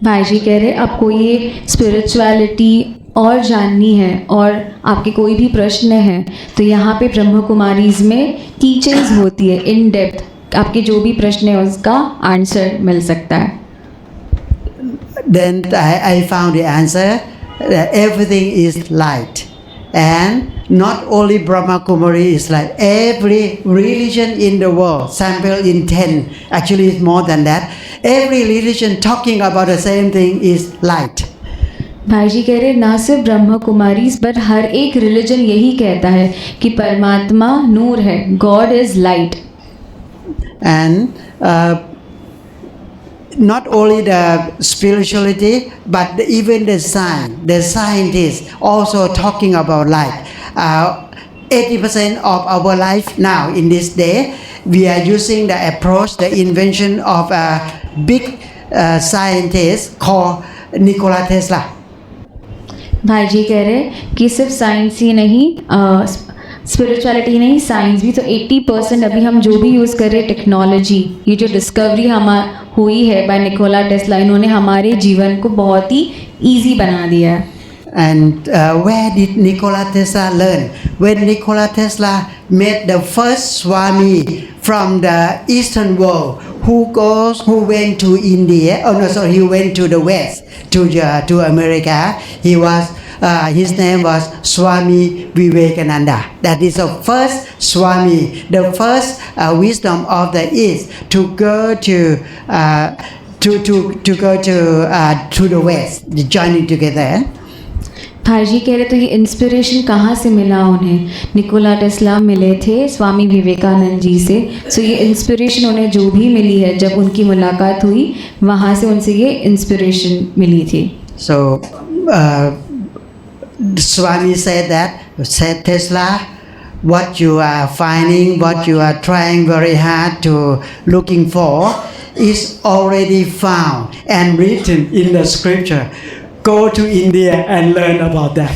भाई जी कह रहे आपको ये spirituality और जाननी है और आपके कोई भी प्रश्न है तो यहाँ पे ब्रह्म कुमारीज में टीचिंग्स होती है इन डेप्थ, आपके जो भी प्रश्न है उसका आंसर मिल सकता है। Then I found the answer that everything is light, and not only Brahma Kumari is light. Every religion in the world, sample in 10, actually it's more than that. Every religion talking about the same thing is light. भाई जी कह रहे ना सिर्फ ब्रह्म कुमारीज पर हर एक religion यही कहता है कि परमात्मा नूर है, God is light. And not only the spirituality, but even the scientists also talking about light. 80% of our life now in this day, we are using the approach, the invention of a big scientist called Nikola Tesla. भाई जी कह रहे कि सिर्फ science ही नहीं, spirituality नहीं, science भी। तो 80% अभी हम जो भी यूज़ कर रहे हैं टेक्नोलॉजी, ये जो डिस्कवरी हुई है बाय निकोला टेस्ला, इन्होंने हमारे जीवन को बहुत ही ईजी बना दिया है। And where did Nikola Tesla learn? When Nikola Tesla met the first Swami from the Eastern world, who went to India. He went to the West, to America. He was his name was Swami Vivekananda. That is the first Swami, the first wisdom of the East to go to the West, joining together. भाई जी कह रहे तो ये inspiration कहाँ से मिला उन्हें? Nikola Tesla मिले थे स्वामी विवेकानंद जी से. सो ये इंस्पिरेशन उन्हें जो भी मिली है जब उनकी मुलाकात हुई वहाँ से उनसे ये इंस्पिरेशन मिली थी. So Swami said Tesla, what you are finding, what you are trying very hard to looking for is already found and written in the scripture. Go to India and learn about that.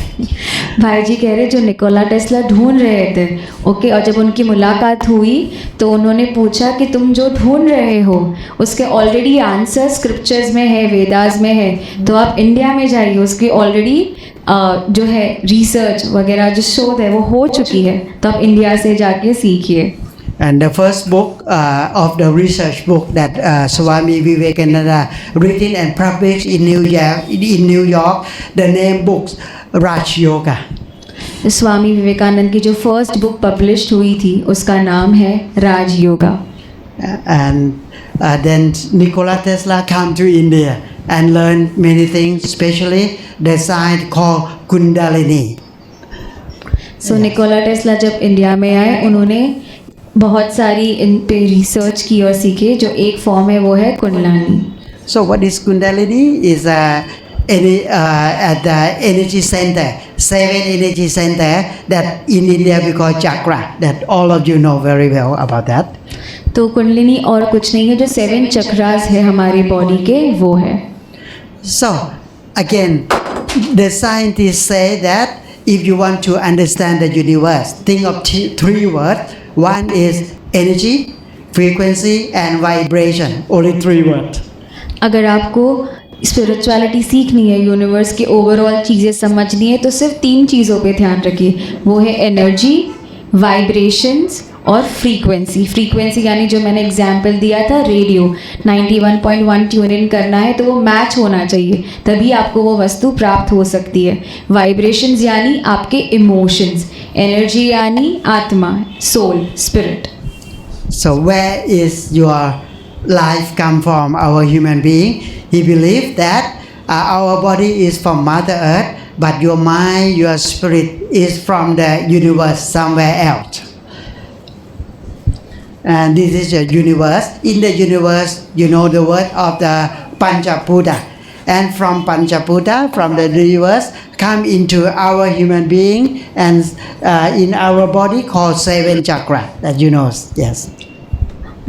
भाई जी कह रहे जो Nikola Tesla ढूंढ रहे थे, okay, और जब उनकी मुलाकात हुई तो उन्होंने पूछा कि तुम जो ढूंढ रहे हो उसके ऑलरेडी आंसर स्क्रिप्चर्स में है, वेदास में है, तो आप इंडिया में जाइए, उसकी ऑलरेडी जो है रिसर्च वगैरह जो शोध है वो हो चुकी है, तो आप इंडिया से जाके सीखिए. And the first book of the research book that Swami Vivekananda written and published in New York, the name books Raj Yoga. Swami Vivekananda की जो फर्स्ट बुक पब्लिश हुई थी उसका नाम है राज yoga. And then Nikola Tesla come to India and learn many things, especially the science called Kundalini. So Nikola Tesla जब India में आए उन्होंने बहुत सारी इन पे रिसर्च की और सीखे. जो एक फॉर्म है वो है कुंडलानी. So what is Kundalini? Is at the energy center, 7 energy center that in India we call chakra. That all of you know very well about that. तो कुंडलिनी और कुछ नहीं है, जो 7 चक्रास है हमारी बॉडी के वो है. So again, the scientists say that if you want to understand the universe, think of 3 words. One is energy, frequency and vibration. Only 3 words. अगर आपको स्पिरिचुअलिटी सीखनी है, यूनिवर्स की ओवरऑल चीज़ें समझनी है, तो सिर्फ 3 चीज़ों पे ध्यान रखिए. वो है एनर्जी, वाइब्रेशंस और फ्रीक्वेंसी. फ्रीक्वेंसी यानी जो मैंने एग्जाम्पल दिया था रेडियो 91.1 ट्यून इन करना है तो वो मैच होना चाहिए, तभी आपको वो वस्तु प्राप्त हो सकती है. वाइब्रेशंस यानी आपके इमोशंस, एनर्जी यानी आत्मा, soul, spirit. So where is your life come from? Our human being, he believed that our body is from Mother Earth, but your mind, your spirit is from the universe somewhere else. And this is the universe. In the universe, you know the word of the Panchaputa. And from Panchaputa, from the universe, come into our human being and in our body called 7 chakra. That you know, yes.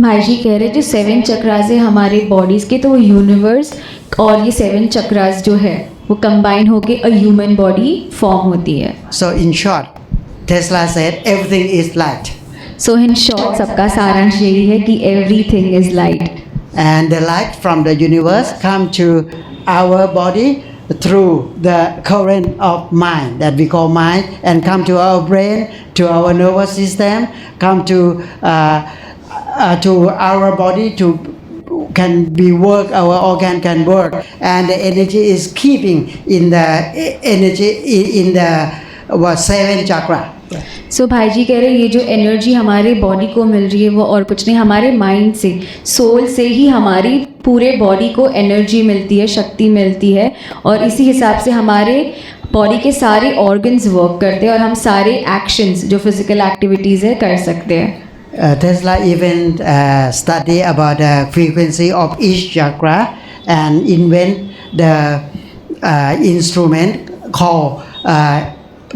भाई जी कह रहे जो 7 चक्रास है हमारे bodies के, तो वो universe और ये 7 चक्रास जो है वो कंबाइन होके अ ह्यूमन बॉडी फॉर्म होती है. So in short, Tesla said everything is light. So in short सबका सारांश यही है कि everything is light. And the light from the universe come to our body through the current of mind that we call mind, and come to our brain, to our nervous system, come to our body to can be work, our organ can work, and the energy is keeping in the energy in the 7 chakra. सो भाई जी कह रहे हैं ये जो energy हमारे body को मिल रही है वो और कुछ नहीं, हमारे माइंड से, सोल से ही हमारी पूरे बॉडी को एनर्जी मिलती है, शक्ति मिलती है, और इसी हिसाब से हमारे बॉडी के सारे ऑर्गन्स वर्क करते हैं और हम सारे एक्शंस जो फिजिकल एक्टिविटीज़ है कर सकते हैं. Tesla even study about the frequency of each chakra and invent the instrument called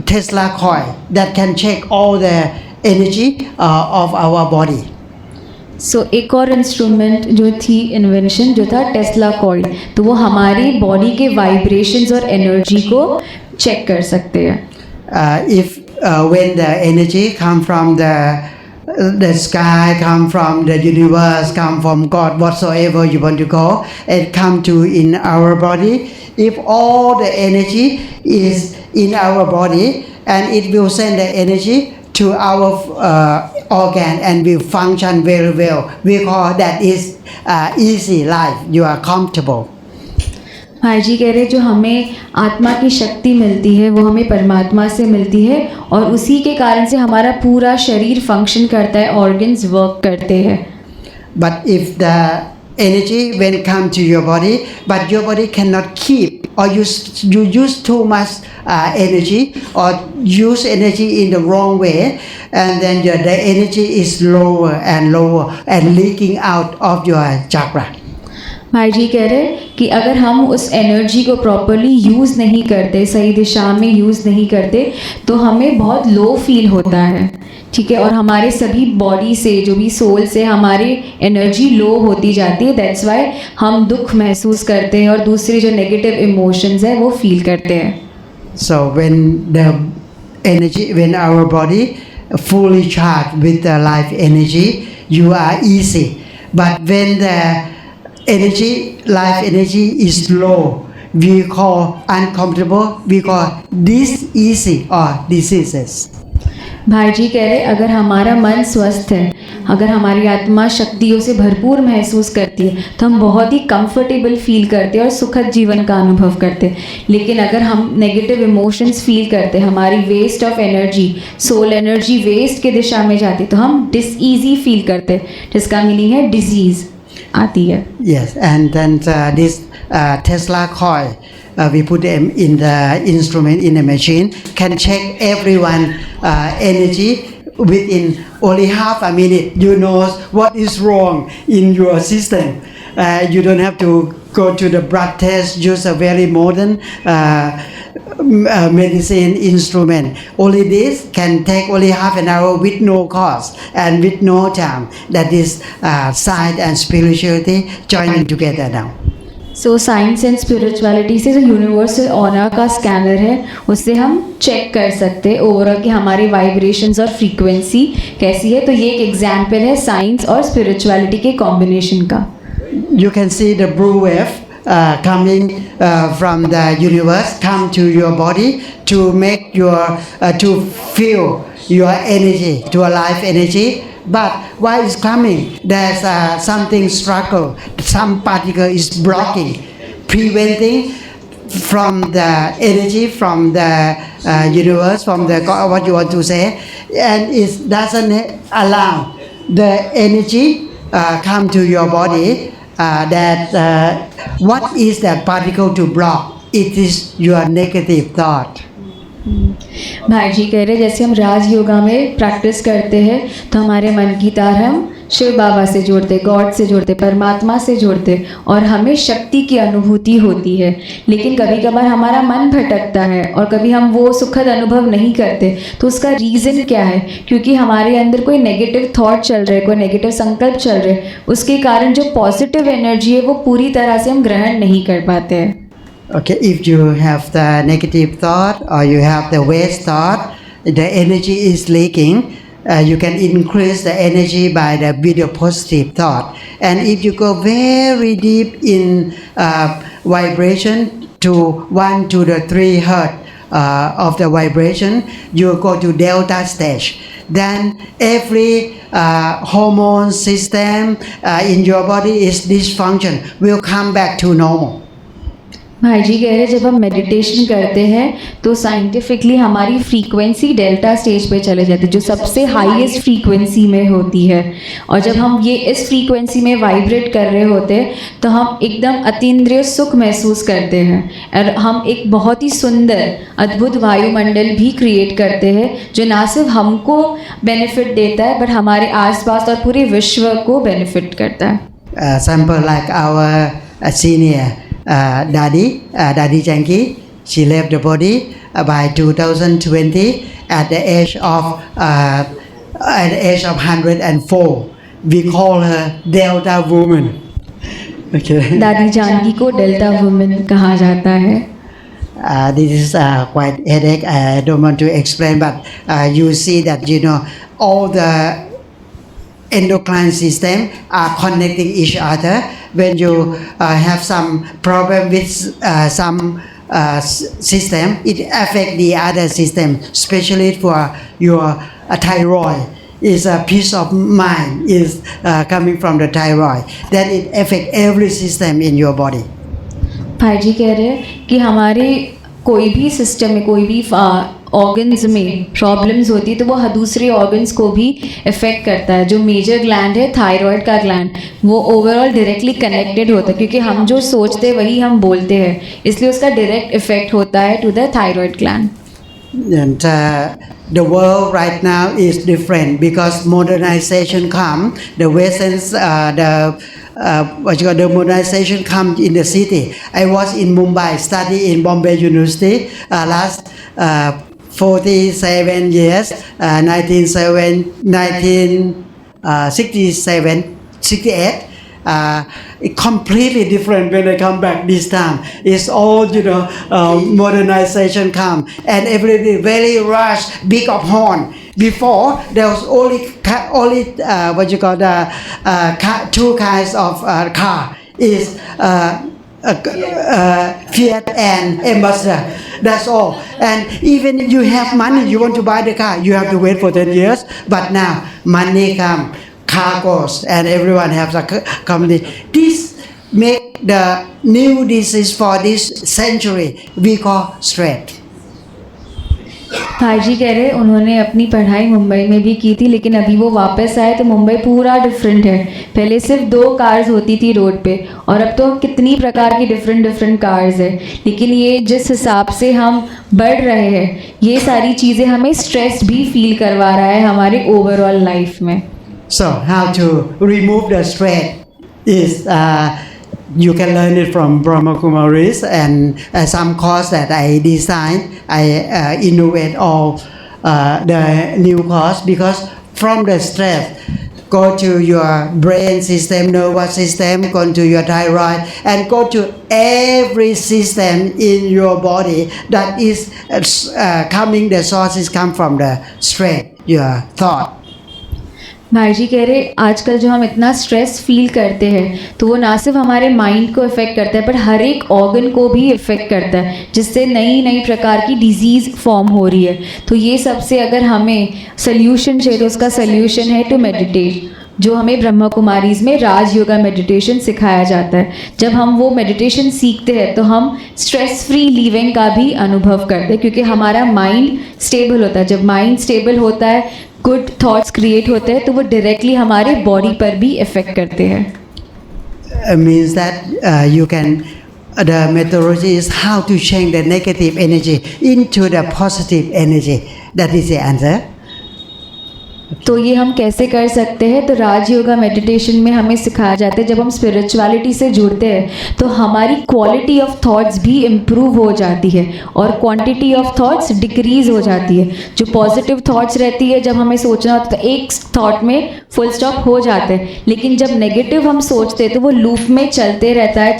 Tesla coil that can check all the energy of our body. सो एक और इंस्ट्रूमेंट जो थी इन्वेंशन जो था टेस्ला कॉइल, तो वो हमारी बॉडी के वाइब्रेशंस और एनर्जी को चेक कर सकते हैं. If when the energy come from the sky, come from the universe, come from God, whatsoever you want to call, it come to in our body. If all the energy is in our body, and it will send the energy to our organ and will function very well. We call that is easy life. You are comfortable. भाई जी कह रहे जो हमें आत्मा की शक्ति मिलती है वो हमें परमात्मा से मिलती है और उसी के कारण से हमारा पूरा शरीर फंक्शन करता है, ऑर्गन्स वर्क करते हैं. But if the energy when come to your body, but your body cannot keep, or you use too much energy, or use energy in the wrong way, and then the energy is lower and leaking out of your chakra. भाई जी कह रहे कि अगर हम उस energy को properly use नहीं करते, सही दिशा में यूज़ नहीं करते, तो हमें बहुत लो फील होता है. ठीक है, और हमारे सभी बॉडी से, जो भी सोल से हमारी एनर्जी लो होती जाती है. दैट्स वाई हम दुख महसूस करते हैं और दूसरे जो नेगेटिव इमोशंस है वो फील करते हैं. So when our body fully charged with the life energy, you are easy. But when the life energy is low, we call uncomfortable, we call diseasy or diseases. भाई जी कह रहे अगर हमारा मन स्वस्थ है, अगर हमारी आत्मा शक्तियों से भरपूर महसूस करती है, तो हम बहुत ही कंफर्टेबल फील करते हैं और सुखद जीवन का अनुभव करते हैं. लेकिन अगर हम नेगेटिव इमोशंस फील करते हैं, हमारी waste of energy, soul energy west के दिशा में जाती है, तो हम डिसईजी फील करते हैं, जिसका मीनिंग है डिजीज़ आती है. Yes, and then this Tesla coil, we put them in the instrument in the machine, can check everyone energy within only half a minute. You know what is wrong in your system. You don't have to go to the blood test, use a very modern medicine instrument. Only this can take only half an hour with no cost and with no time. That is science and spirituality joining together now. So science and spirituality से जो universal aura का scanner है, उससे हम check कर सकते हैं overall कि हमारी वाइब्रेशंस और फ्रीक्वेंसी कैसी है. तो ये एक एग्जांपल है साइंस और स्पिरिचुअलिटी के कॉम्बिनेशन का. You can see the blue wave coming from the universe come to your body to make to feel your energy, to a life energy. But why is coming? There's something struggle. Some particle is blocking, preventing from the energy from the universe, from the what you want to say, and it doesn't allow the energy come to your body. What is that particle to block? It is your negative thought. भाई जी कह रहे जैसे हम राज योगा में practice करते हैं, तो हमारे मन की तार हम शिव बाबा से जोड़ते, गॉड से जोड़ते, परमात्मा से जोड़ते और हमें शक्ति की अनुभूति होती है. लेकिन कभी कभार हमारा मन भटकता है और कभी हम वो सुखद अनुभव नहीं करते. तो उसका रीज़न क्या है? क्योंकि हमारे अंदर कोई नेगेटिव थॉट चल रहे, कोई नेगेटिव संकल्प चल रहे, उसके कारण जो पॉजिटिव एनर्जी है वो पूरी तरह से हम ग्रहण नहीं कर पाते हैं. Okay, if you have the negative thought or you have the waste thought, the energy is leaking. You can increase the energy with your positive thought. And if you go very deep in vibration to 1 to the 3 hertz of the vibration, you go to delta stage. Then every hormone system in your body is dysfunction will come back to normal. भाई जी कह रहे जब हम meditation करते हैं तो scientifically हमारी frequency delta stage पे चले जाते हैं, जो सबसे हाईएस्ट फ्रीक्वेंसी में होती है. और जब हम ये इस फ्रीक्वेंसी में वाइब्रेट कर रहे होते हैं तो हम एकदम अतीन्द्रिय सुख महसूस करते हैं और हम एक बहुत ही सुंदर अद्भुत वायुमंडल भी क्रिएट करते हैं, जो ना सिर्फ हमको बेनिफिट देता है बट हमारे आसपास और पूरे विश्व को बेनिफिट करता है. Sample like our senior Daddy Janki, she left the body by 2020 at the age of 104. We call her Delta Woman. Okay. दादी जानकी को डेल्टा वुमेन कहा जाता है. This is quite headache. I don't want to explain, but you see that all the endocrine system are connecting each other. When you have some problem with some system, it affects the other system, especially for your thyroid. Is a peace of mind is coming from the thyroid. Then it affects every system in your body. भाई जी कह रहे हैं कि हमारे कोई भी system में, कोई भी ऑर्गन्स में प्रॉब्लम्स होती है तो वो दूसरे ऑर्गन्स को भी इफ़ेक्ट करता है. जो मेजर ग्लैंड है थायराइड का ग्लैंड, वो ओवरऑल डायरेक्टली कनेक्टेड होता है क्योंकि हम जो सोचते हैं वही हम बोलते हैं, इसलिए उसका डायरेक्ट इफेक्ट होता है to the thyroid gland. And the world right now is different because modernization come. The Western, the modernization come in the city. I was in Mumbai, study in Bombay University last 47 years, 1967, 68. It completely different when I come back this time. It's all modernization come and everything very rush, big of horn. Before there was only two kinds of car is Fiat and Ambassador. That's all. And even if you have money, you want to buy the car, you have to wait for 10 years. But now money come, car goes, and everyone has a company. This make the new disease for this century we call stress. भाई जी कह रहे उन्होंने अपनी पढ़ाई मुंबई में भी की थी, लेकिन अभी वो वापस आए तो मुंबई पूरा डिफरेंट है. पहले सिर्फ 2 कार्स होती थी रोड पे और अब तो कितनी प्रकार की डिफरेंट कार्स है. लेकिन ये जिस हिसाब से हम बढ़ रहे हैं, ये सारी चीज़ें हमें स्ट्रेस भी फील करवा रहा है हमारे ओवरऑल लाइफ में. So how to remove the stress is you can learn it from Brahma Kumaris and some course that I designed. I innovate all the new course because from the stress go to your brain system, nervous system, go to your thyroid and go to every system in your body that is coming, the sources come from the stress, your thought. भाई जी कह रहे आजकल जो हम इतना stress feel करते हैं तो वो ना सिर्फ हमारे माइंड को इफ़ेक्ट करता है पर हर एक ऑर्गन को भी इफ़ेक्ट करता है, जिससे नई नई प्रकार की डिजीज़ फॉर्म हो रही है. तो ये सबसे अगर हमें सोल्यूशन चाहिए तो उसका सोल्यूशन है टू मेडिटेट, जो हमें ब्रह्मा कुमारीज़ में राज योगा मेडिटेशन सिखाया जाता है. जब हम वो मेडिटेशन सीखते हैं तो हम स्ट्रेस फ्री लिविंग का भी अनुभव करते हैं क्योंकि हमारा माइंड स्टेबल होता है. जब माइंड स्टेबल होता है, गुड थॉट्स क्रिएट होते हैं तो वो डायरेक्टली हमारे बॉडी पर भी इफ़ेक्ट करते हैं. Means that you can the methodology is how to change the negative energy into the positive energy. That is the answer. तो ये हम कैसे कर सकते हैं? तो राज योगा मेडिटेशन में हमें सिखाया जाता है जब हम स्पिरिचुअलिटी से जुड़ते हैं तो हमारी क्वालिटी ऑफ थॉट्स भी इम्प्रूव हो जाती है और क्वांटिटी ऑफ थॉट्स डिक्रीज हो जाती है. जो पॉजिटिव थॉट्स रहती है, जब हमें सोचना होता है तो एक थॉट में फुल स्टॉप हो जाते हैं, लेकिन जब नेगेटिव हम सोचते हैं तो वो लूप में चलते रहता है.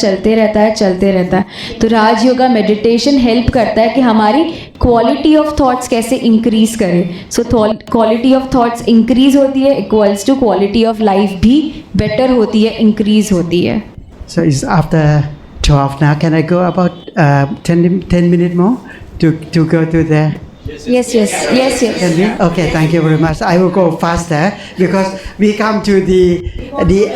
तो राज योगा मेडिटेशन हेल्प करता है कि हमारी क्वालिटी ऑफ थॉट्स कैसे इंक्रीज करें. So quality of thoughts increase होती है equals to quality of life भी बेटर होती है, इंक्रीज होती है. So it's after 12 now. Can I go about 10 minutes more to go to the... Yes. Can we? Okay, thank you very much. I will go faster because we come to we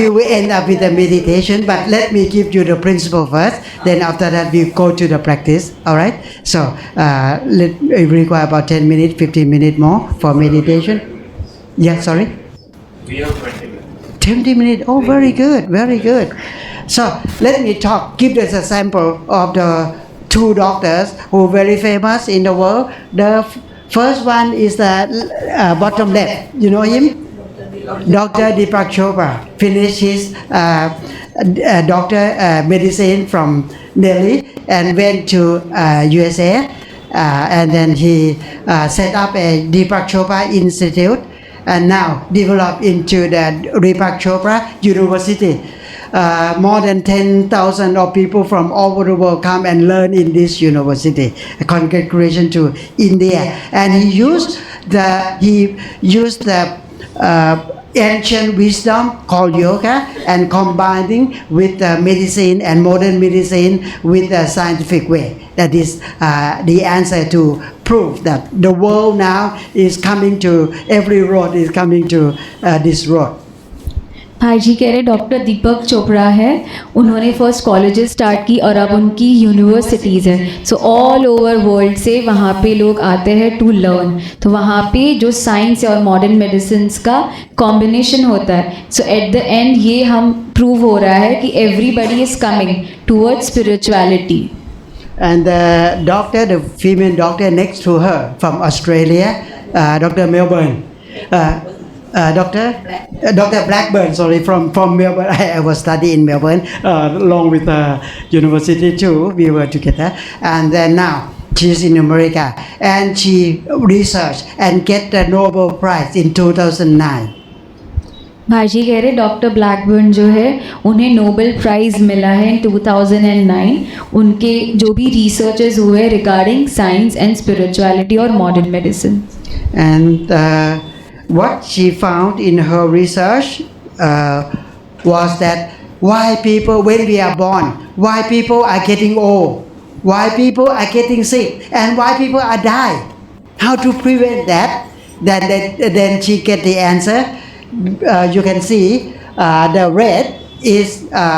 will end up with the meditation, but let me give you the principle first. Then after that we go to the practice. All right. So we require about 10 minutes, 15 minutes more for meditation. Yeah, sorry. We have 20 minutes. 20 minutes. Oh, very good. So let me talk. Give us a sample of the 2 doctors who are very famous in the world. The first one is the bottom left. You know him? Dr. Deepak Chopra finished his doctor medicine from Delhi and went to USA and then he set up a Deepak Chopra Institute and now developed into the Deepak Chopra University. More than 10,000 of people from all over the world come and learn in this university. Congratulations to India. And he used the ancient wisdom called yoga and combining with medicine and modern medicine with a scientific way. That is the answer to prove that the world now is coming to, every road is coming to this road. भाई जी कह रहे doctor दीपक चोपड़ा है, उन्होंने first colleges start की और अब उनकी universities है। सो ऑल ओवर वर्ल्ड से वहाँ पे लोग आते हैं टू लर्न। तो वहाँ पे जो साइंस और मॉडर्न मेडिसिन का कॉम्बिनेशन होता है। सो एट द एंड ये हम प्रूव हो रहा है कि everybody is coming towards spirituality. And the doctor, the female doctor next to her from Australia, Dr. Melbourne, Dr. Blackburn, sorry, from Melbourne. I was studying in Melbourne along with university too. We were together, and then now she's in America, and she researched and get the Nobel Prize in 2009. भाई जी कह रहे doctor Blackburn जो है उन्हें Nobel prize मिला है इन 2009 उनके जो भी रिसर्चेस हुए रिगार्डिंग साइंस एंड स्पिरिचुअलिटी और modern medicine. And what she found in her research was that why people, when we are born, why people are getting old, why people are getting sick, and why people are dying. How to prevent that? Then she get the answer. You can see the red is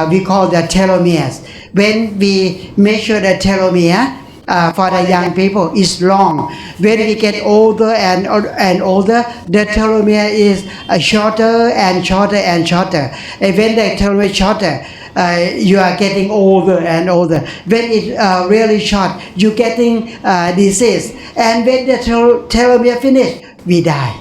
we call the telomeres. When we measure the telomere for the young people, is long. When we get older and older, the telomere is shorter and shorter and shorter. And when the telomere is shorter, you are getting older and older. When it's really short, you getting disease. And when the telomere finish, we die.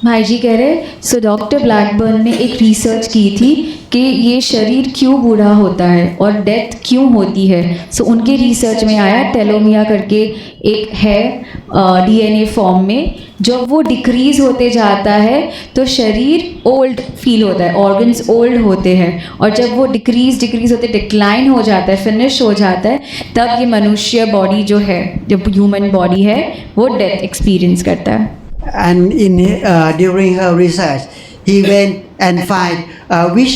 भाई जी कह रहे so doctor Blackburn ने एक research की थी कि ये शरीर क्यों बूढ़ा होता है और डेथ क्यों होती है। सो उनके रिसर्च में आया टेलोमिया करके एक है डीएनए फॉर्म में, जब वो डिक्रीज़ होते जाता है तो शरीर ओल्ड फील होता है, ऑर्गन्स ओल्ड होते हैं, और जब वो डिक्रीज़ होते डिक्लाइन हो जाता है, फिनिश हो जाता है, तब ये मनुष्य बॉडी जो है, जब ह्यूमन बॉडी है, वो डेथ एक्सपीरियंस करता है। And during her research, he went and find which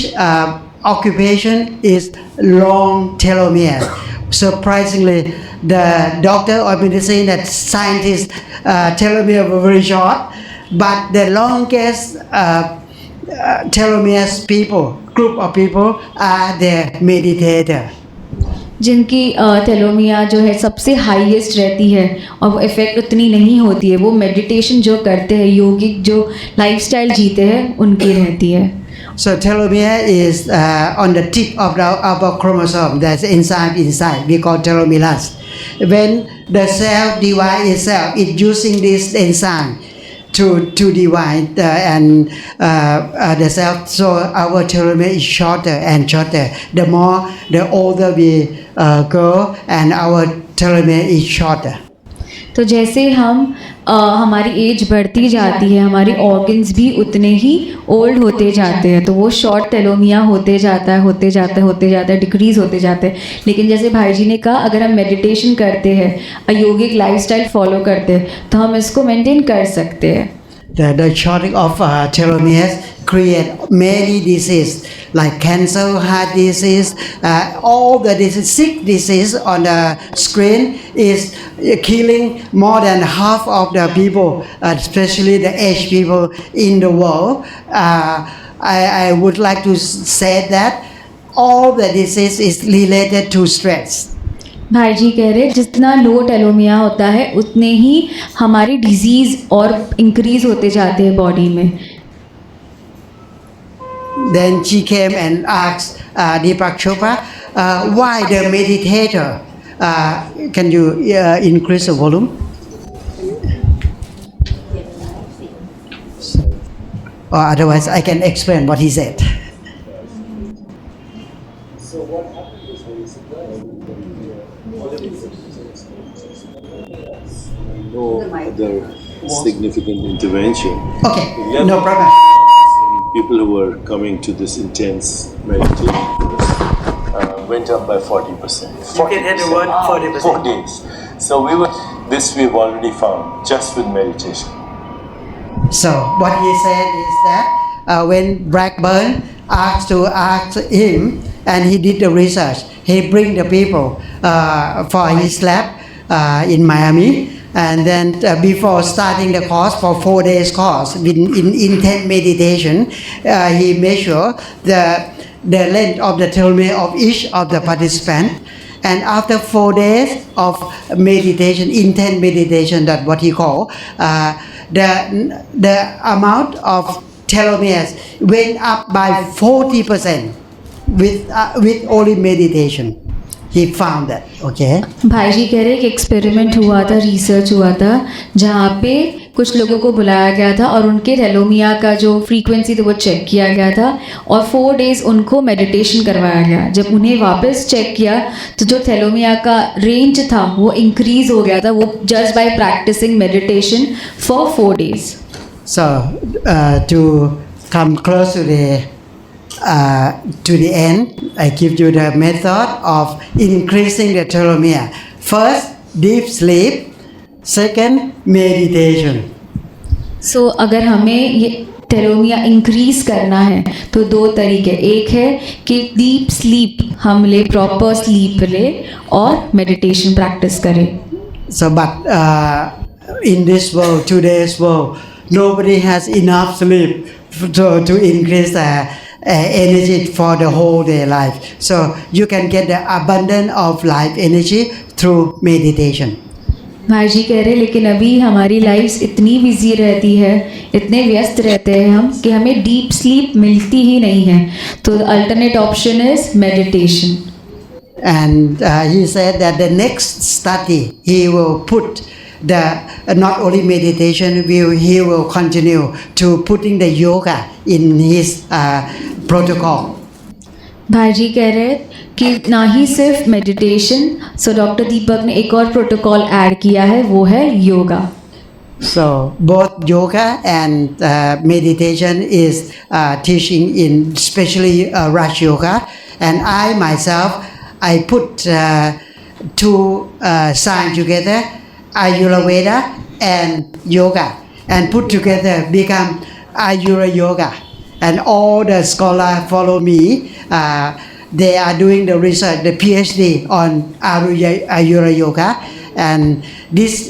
occupation is long telomere. Surprisingly, the doctor or medicine that scientists telomere were very short, but the longest telomeres group of people are the meditator. जिनकी टेलोमिया जो है सबसे highest रहती है और वो effect उतनी नहीं होती है, वो मेडिटेशन जो करते हैं, योगिक जो लाइफस्टाइल जीते हैं, उनकी रहती है। So telomere is on the tip of our chromosome. There's enzyme inside. We call telomerase. When the cell divides itself, it's using this enzyme to divide and the cell. So our telomere is shorter and shorter. The older we go, and our telomere is shorter. तो जैसे हम हमारी as बढ़ती जाती है, हमारी organs भी उतने ही ओल्ड होते जाते हैं, तो वो शॉर्ट टेलोमिया होते जाता है, डिक्रीज़ होते जाते हैं। लेकिन जैसे भाई जी ने कहा, अगर हम मेडिटेशन करते हैं, अयोगिक लाइफस्टाइल फॉलो करते हैं, तो हम इसको मेंटेन कर सकते हैं। The shortening of telomeres create many diseases like cancer, heart disease, all the disease, sick disease on the screen is killing more than half of the people, especially the aged people in the world. I would like to say that all the disease is related to stress. भाई जी कह रहे जितना लो टेलोमिया होता है उतने ही हमारी disease और increase होते जाते हैं बॉडी में। Then she came and asked Deepak Chopra, why the meditator? Can you increase the volume? Or otherwise I can explain what he said. No other significant intervention. Okay, Yeah, no problem. People who were coming to this intense meditation went up by 40%. You can add the word 40%. 4 days. So this we've already found just with meditation. So what he said is that when Blackburn asked him, and he did the research, he bring the people for his lab in Miami, And then before starting the course for 4 days course in intense meditation, he measured the length of the telomere of each of the participant. And after 4 days of meditation, intense meditation, that's what he called, the amount of telomeres went up by 40% with only meditation. He found that, okay? भाई जी कह रहे हैं कि experiment हुआ था, research हुआ था, जहाँ पे कुछ लोगों को बुलाया गया था और उनके टेलोमिया का जो फ्रीक्वेंसी थी वो चेक किया गया था और 4 डेज़ उनको मेडिटेशन करवाया गया. जब उन्हें वापस चेक किया तो जो टेलोमिया का रेंज था वो इंक्रीज़ हो गया था, वो just by practising meditation for 4 days. So to come close to the end, I give you the method of increasing the telomere. First, deep sleep. Second, meditation. सो अगर हमें ये टेलोमिया इंक्रीज़ करना है तो 2 तरीके, एक है कि डीप स्लीप हम ले, प्रॉपर स्लीप ले और मेडिटेशन प्रैक्टिस करें. So, but in this world, today's world, nobody has enough sleep to increase the energy for the whole day life. So you can get the abundance of life energy through meditation. भाई जी कह रहे हैं लेकिन अभी हमारी life इतनी busy रहती है, इतने व्यस्त रहते हैं हम कि हमें डीप स्लीप मिलती ही नहीं है. तो alternate option is meditation. And he said that the next study he will put the not only meditation, he will continue to putting the yoga in his protocol. भाई जी कह रहे हैं कि ना ही सिर्फ मेडिटेशन, सो डॉक्टर दीपक ने एक और प्रोटोकॉल ऐड किया है, वो है yoga. So both yoga and meditation is teaching in especially Raj Yoga, and I myself I put 2 science together, Ayurveda and yoga, and put together become Ayurveda yoga, and all the scholars follow me. They are doing the research, the PhD on Ayurveda yoga, and this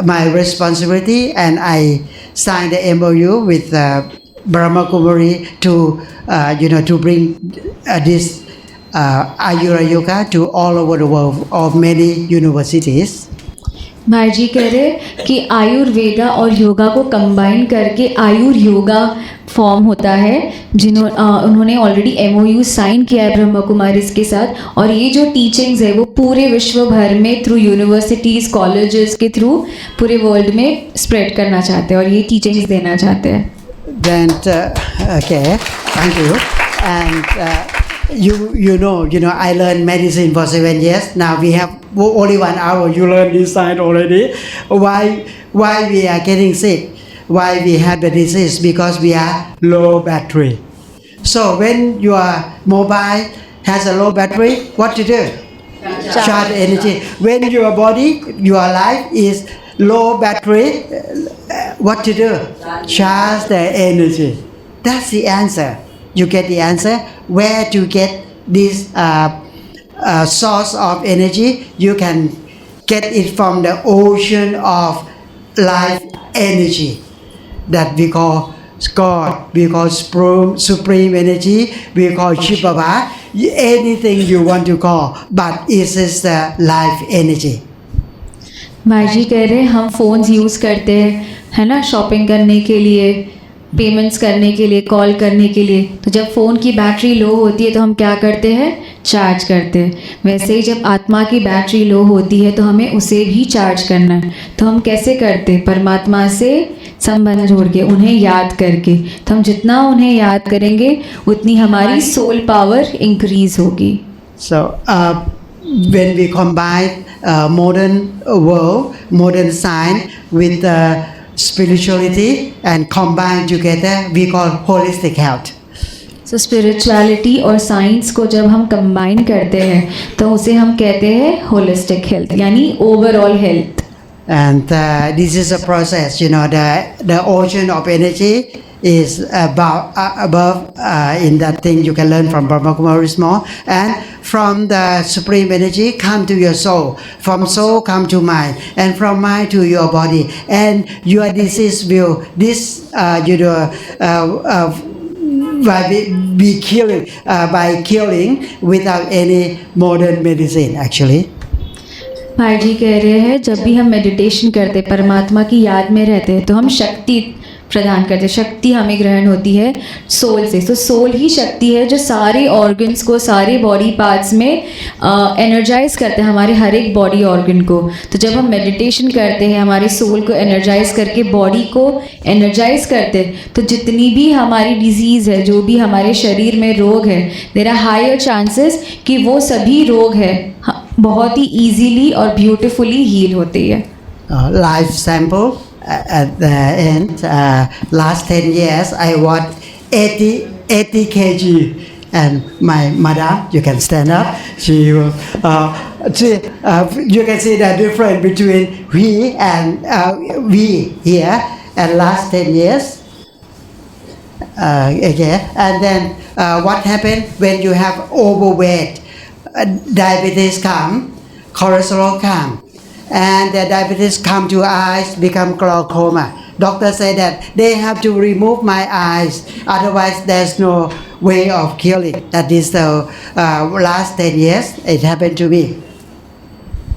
my responsibility, and I signed the MOU with Brahma Kumari to to bring this Ayurveda yoga to all over the world of many universities. भाई जी कह रहे कि आयुर्वेदा और योगा को combine करके आयुर yoga form होता है, उन्होंने ऑलरेडी MOU साइन किया है ब्रह्मा कुमारीज के साथ, और ये जो टीचिंग्स है वो पूरे विश्व भर में थ्रू यूनिवर्सिटीज़, कॉलेजेस के थ्रू पूरे वर्ल्ड में स्प्रेड करना चाहते हैं और ये टीचिंग्स देना चाहते हैं. Then okay, thank you. And you know I learned medicine for 7 years. Now we have only 1 hour. You learn this side already. Why we are getting sick? Why we have the disease? Because we are low battery. So when your mobile has a low battery, what to do? Charge energy. When your body, your life is low battery, what to do? Charge the energy. That's the answer. You get the answer. Where to get this source of energy? You can get it from the ocean of life energy that we call God, we call supreme energy, we call Shivava, anything you want to call, but it is the life energy. भाई जी कह रहे हैं हम phones use करते हैं, है ना, shopping करने के लिए, पेमेंट्स करने के लिए, कॉल करने के लिए. तो जब फ़ोन की बैटरी लो होती है तो हम क्या करते हैं? चार्ज करते हैं. वैसे ही जब आत्मा की बैटरी लो होती है तो हमें उसे भी चार्ज करना है. तो हम कैसे करते हैं? परमात्मा से संबंध जोड़ के, उन्हें याद करके. तो हम जितना उन्हें याद करेंगे उतनी हमारी सोल पावर इंक्रीज़ होगी. So when we combine modern world, modern science with spirituality and combine together, we call holistic health. So spirituality और साइंस को जब हम कंबाइन करते हैं तो उसे हम कहते हैं होलिस्टिक हेल्थ, यानी overall health. And this is a process, the ocean of energy is above in that thing you can learn from Brahma Kumaris more. And from the supreme energy come to your soul, from soul come to mind, and from mind to your body, and your disease will be killing by killing without any modern medicine actually. भाई जी कह रहे हैं जब भी हम meditation करते परमात्मा की याद में रहते हैं तो हम शक्ति प्रदान करते, शक्ति हमें ग्रहण होती है सोल से। तो सोल ही शक्ति है जो सारे ऑर्गन्स को, सारे बॉडी पार्ट्स में एनर्जाइज करते हैं, हमारे हर एक बॉडी ऑर्गन को। तो जब हम मेडिटेशन करते हैं हमारे सोल को एनर्जाइज करके बॉडी को एनर्जाइज करते हैं तो जितनी भी हमारी डिजीज़ है, जो भी हमारे शरीर में रोग है, देयर आर हायर चांसेस कि वो सभी रोग है बहुत ही ईजीली और ब्यूटिफुली हील होती है। Life sample at the end. Last 10 years, I was 80 kg, and my mother, you can stand up. You can see the difference between we and we here. And last 10 years, okay. And then what happened when you have overweight? Diabetes come, cholesterol come, and the diabetes come to eyes, become glaucoma. Doctor said that they have to remove my eyes, otherwise there's no way of curing. That is the last 10 years it happened to me.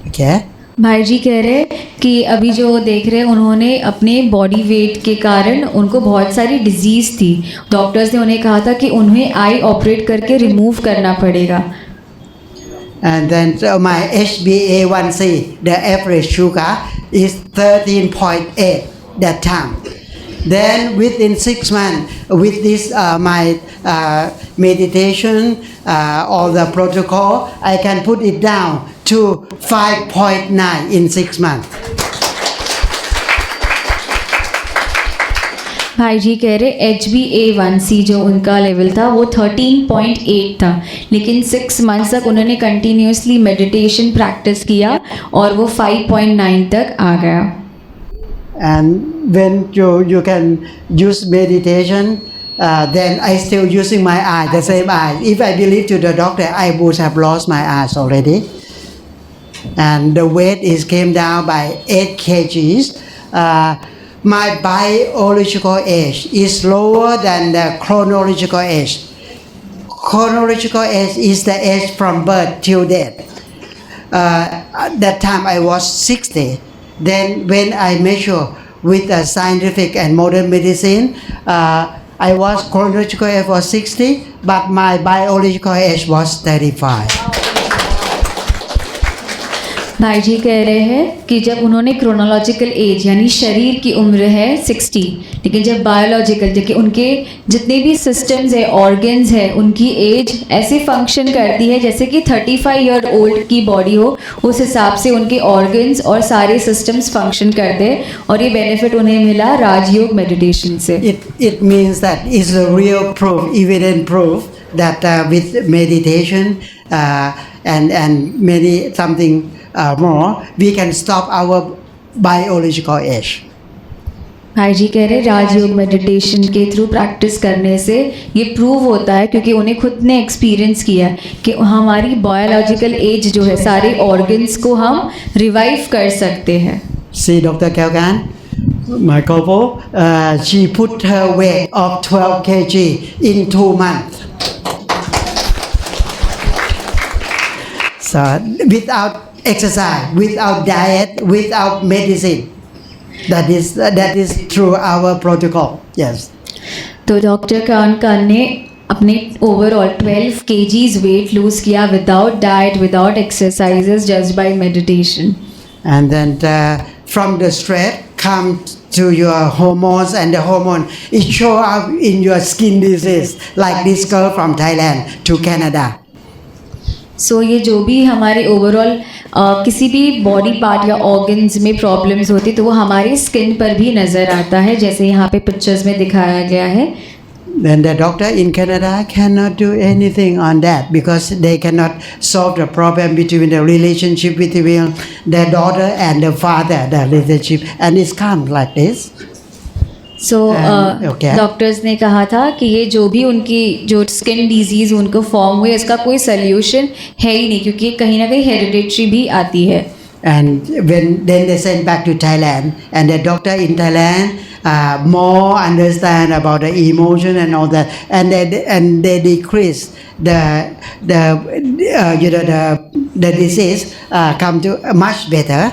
Okay. भाई जी कह रहे हैं कि अभी जो देख रहे हैं उन्होंने अपने बॉडी वेट के कारण उनको बहुत सारी डिजीज़ थी। डॉक्टर्स ने उन्हें कहा था कि उन्हें आई ऑपरेट करके रिमूव करना पड़ेगा। And then my HbA1c, the average sugar, is 13.8 that time. Then within 6 months, with this my meditation, all the protocol, I can put it down to 5.9 in 6 months. भाई जी कह रहे HbA1c जो उनका level था वो 13.8 था, लेकिन 6 मंथ्स तक उन्होंने कंटिन्यूसली मेडिटेशन प्रैक्टिस किया और वो 5.9 तक आ गया। And when you can use meditation, then I still using my eye, the same eye. If I believe to the doctor, I would have lost my eyes already. And the weight is came down by 8 kgs. My biological age is lower than the chronological age. Chronological age is the age from birth till death. That time I was 60. Then when I measure with scientific and modern medicine, I was chronological age was 60, but my biological age was 35. भाई जी कह रहे हैं कि जब उन्होंने chronological age यानी शरीर की उम्र है 60, लेकिन जब बायोलॉजिकल जबकि उनके जितने भी सिस्टम्स है, ऑर्गन्स है, उनकी एज ऐसे फंक्शन करती है जैसे कि 35 ईयर ओल्ड की बॉडी हो, उस हिसाब से उनके ऑर्गन्स और सारे सिस्टम्स फंक्शन करते हैं। और ये बेनिफिट उन्हें मिला राजयोग मेडिटेशन से। It means that it's a real proof, evident proof that with meditation and many something more, we can stop our biological age. भाई जी कह रहे राजयोग मेडिटेशन के थ्रू प्रैक्टिस करने से ये प्रूव होता है, क्योंकि उन्हें खुद ने एक्सपीरियंस किया है कि हमारी बायोलॉजिकल एज जो है सारे ऑर्गन्स को हम रिवाइव कर सकते हैं। See Dr. Kelgan, my couple, she put her weight of 12 kg in 2 months. So without exercise, without diet, without medicine. That is through our protocol. Yes. तो डॉक्टर कान ने अपने ओवरऑल 12 kgs वेट लूज किया without diet, without exercises, just by meditation. And then from the stress come to your hormones, and the hormone it show up in your skin disease, like this girl from Thailand to Canada. सो ये जो भी हमारे overall किसी भी body part या organs में problems होती तो वो हमारी स्किन पर भी नज़र आता है, जैसे यहाँ पे पिक्चर्स में दिखाया गया है। Then the doctor in Canada cannot do anything on that because they cannot solve the problem between the relationship between the daughter and the father, the relationship, and it's come like this. So okay. Doctors ने कहा था कि ये जो भी उनकी जो skin disease उनको फॉर्म हुए इसका कोई सल्यूशन है ही नहीं, क्योंकि कहीं ना कहीं हेरिडिटरी भी आती है. And then they sent back to Thailand, and the doctor in Thailand more understand about the emotion and all that, and they decrease the the disease come to much better.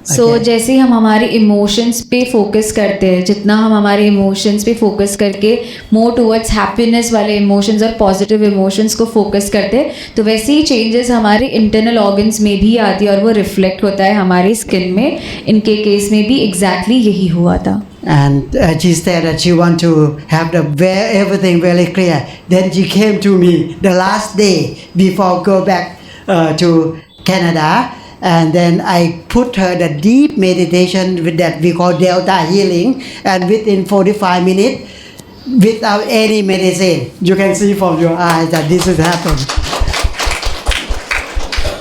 सो जैसे ही हम हमारे emotions पे focus करते हैं, जितना हम हमारे emotions पे फोकस करके मोर टुवर्ड्स हैप्पीनेस वाले इमोशंस और पॉजिटिव इमोशंस को फोकस करते हैं, तो वैसे ही चेंजेस हमारे इंटरनल ऑर्गन्स में भी आती है और वो रिफ्लेक्ट होता है हमारी स्किन में. इनके केस में भी एग्जैक्टली यही हुआ था. And she said that she want to have everything very clear. Then she came to me the last day before go back to Canada. And then I put her the deep meditation with that we call Delta healing, and within 45 minutes, without any medicine, you can see from your eyes that this has happened.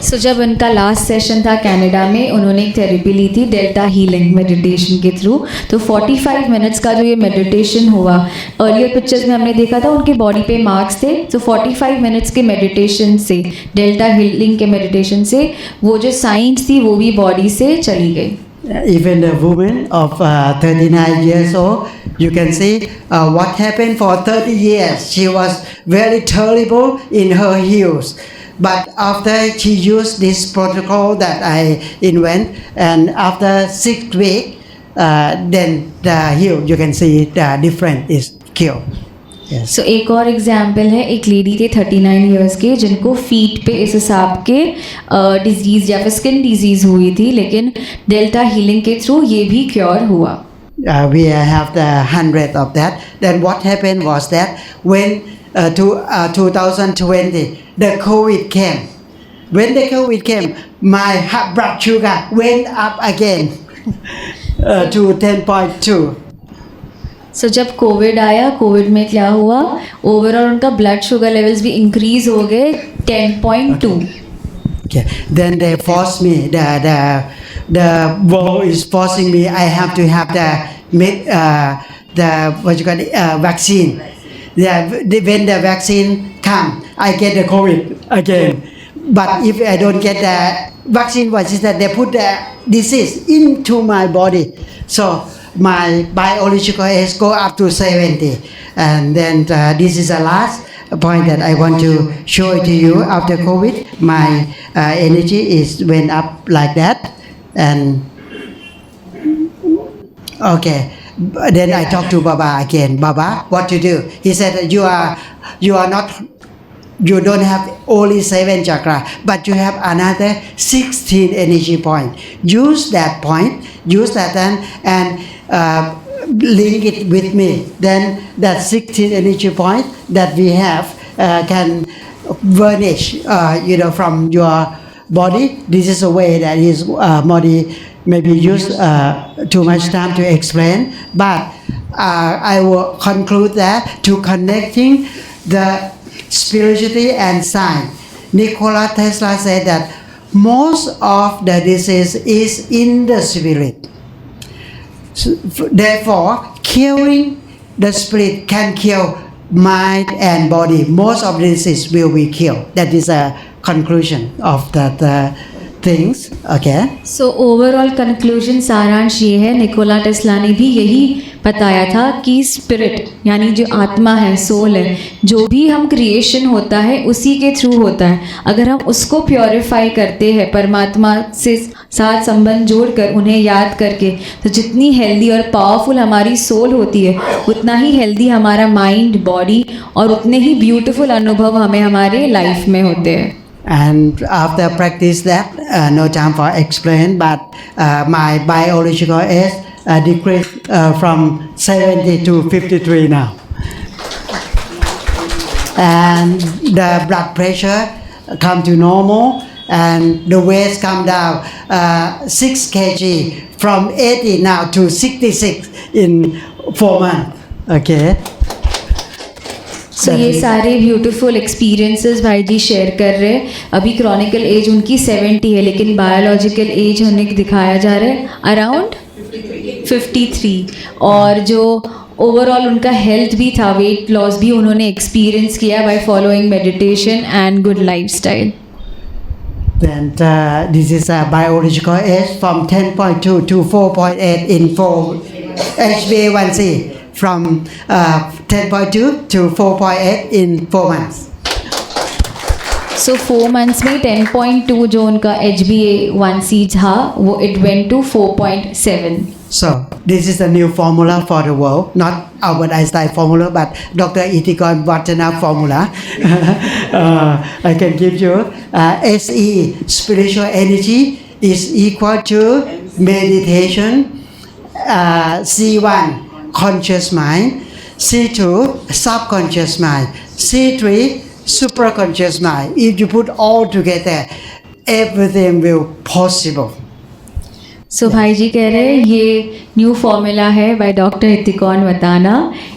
सो जब उनका last session था Canada में, उन्होंने एक therapy ली थी delta healing meditation के through. तो 45 minutes का जो ये मेडिटेशन हुआ, अर्लियर पिक्चर्स में हमने देखा था उनके बॉडी पे मार्क्स थे. तो 45 मिनट्स के मेडिटेशन से, डेल्टा हीलिंग के मेडिटेशन से वो जो साइंस थी वो भी बॉडी से चली गई. Even the woman of 39 years old, you can see what happened for 30 years. She was very terrible in her heels. But after she used this protocol that I invent, and after 6 weeks, then the heel, you can see the difference is cured. Yes. सो एक और example है, एक lady थे 39 years के जिनको feet पे इस हिसाब के डिजीज़ या फिर स्किन डिजीज़ हुई थी, लेकिन डेल्टा हीलिंग के थ्रू ये भी क्योर हुआ. We have the 100 of that. Then what happened was that when 2020, the COVID came. When the COVID came, my blood sugar went up again to 10.2. सो जब Covid आया, Covid में क्या हुआ, overall उनका ब्लड शुगर लेवल्स भी increase हो गए 10.2. Okay. Then they forced me. The world is forcing me. I have to have the what you call vaccine. When the vaccine come, I get the COVID again. But if I don't get the vaccine, what is that? They put the disease into my body. So my biological age go up to 70. And then this is the last point that I want to show it to you. After COVID, my energy went up like that. And okay. Then I talked to Baba again. Baba, what to do? He said you don't have only 7 chakra, but you have another 16 energy point. Use that point, use that and link it with me. Then that 16 energy point that we have can vanish, from your body. This is a way that his body maybe use too much time to explain, but I will conclude that to connecting the spirituality and science. Nikola Tesla said that most of the disease is in the spirit. So, therefore, killing the spirit can kill mind and body. Most of the disease will be killed. That is a conclusion of that things. Okay. So overall conclusion सारांश ये है, Nikola Tesla ने भी यही बताया था कि spirit यानी जो आत्मा है, सोल है, जो भी हम क्रिएशन होता है उसी के थ्रू होता है. अगर हम उसको प्योरीफाई करते हैं परमात्मा से साथ संबंध जोड़कर, उन्हें याद करके, तो जितनी हेल्दी और पावरफुल हमारी सोल होती है उतना ही हेल्दी हमारा माइंड, बॉडी, और उतने ही ब्यूटीफुल अनुभव हमें हमारे लाइफ में होते हैं. And after practice that, no time for explain, but my biological age decreased from 70 to 53 now. And the blood pressure come to normal, and the weight come down 6 kg from 80 now to 66 in 4 months. Okay. सो ये सारे beautiful experiences भाई जी share कर रहे हैं. अभी Chronicle as उनकी 70 है, लेकिन बायोलॉजिकल एज उन्हें दिखाया जा रहा है अराउंड 53 और जो ओवरऑल उनका हेल्थ भी था, वेट लॉस भी उन्होंने एक्सपीरियंस किया by following meditation and good lifestyle. Then this is a biological age from 10.2 to 4.8 in 4 HbA1c from 10.2 to 4.8 in 4 months. So 4 months में 10.2 जो उनका HbA1c था वो it went to 4.7. So this is the new formula for the world, not Albert Einstein formula, but Dr. Itigon Vatana formula. I can give you SE, spiritual energy, is equal to meditation, C1, conscious mind, C2, subconscious mind, C3, superconscious mind. If you put all together, everything will possible. सो भाई जी कह रहे हैं ये new formula है by doctor इतिकॉन वताना.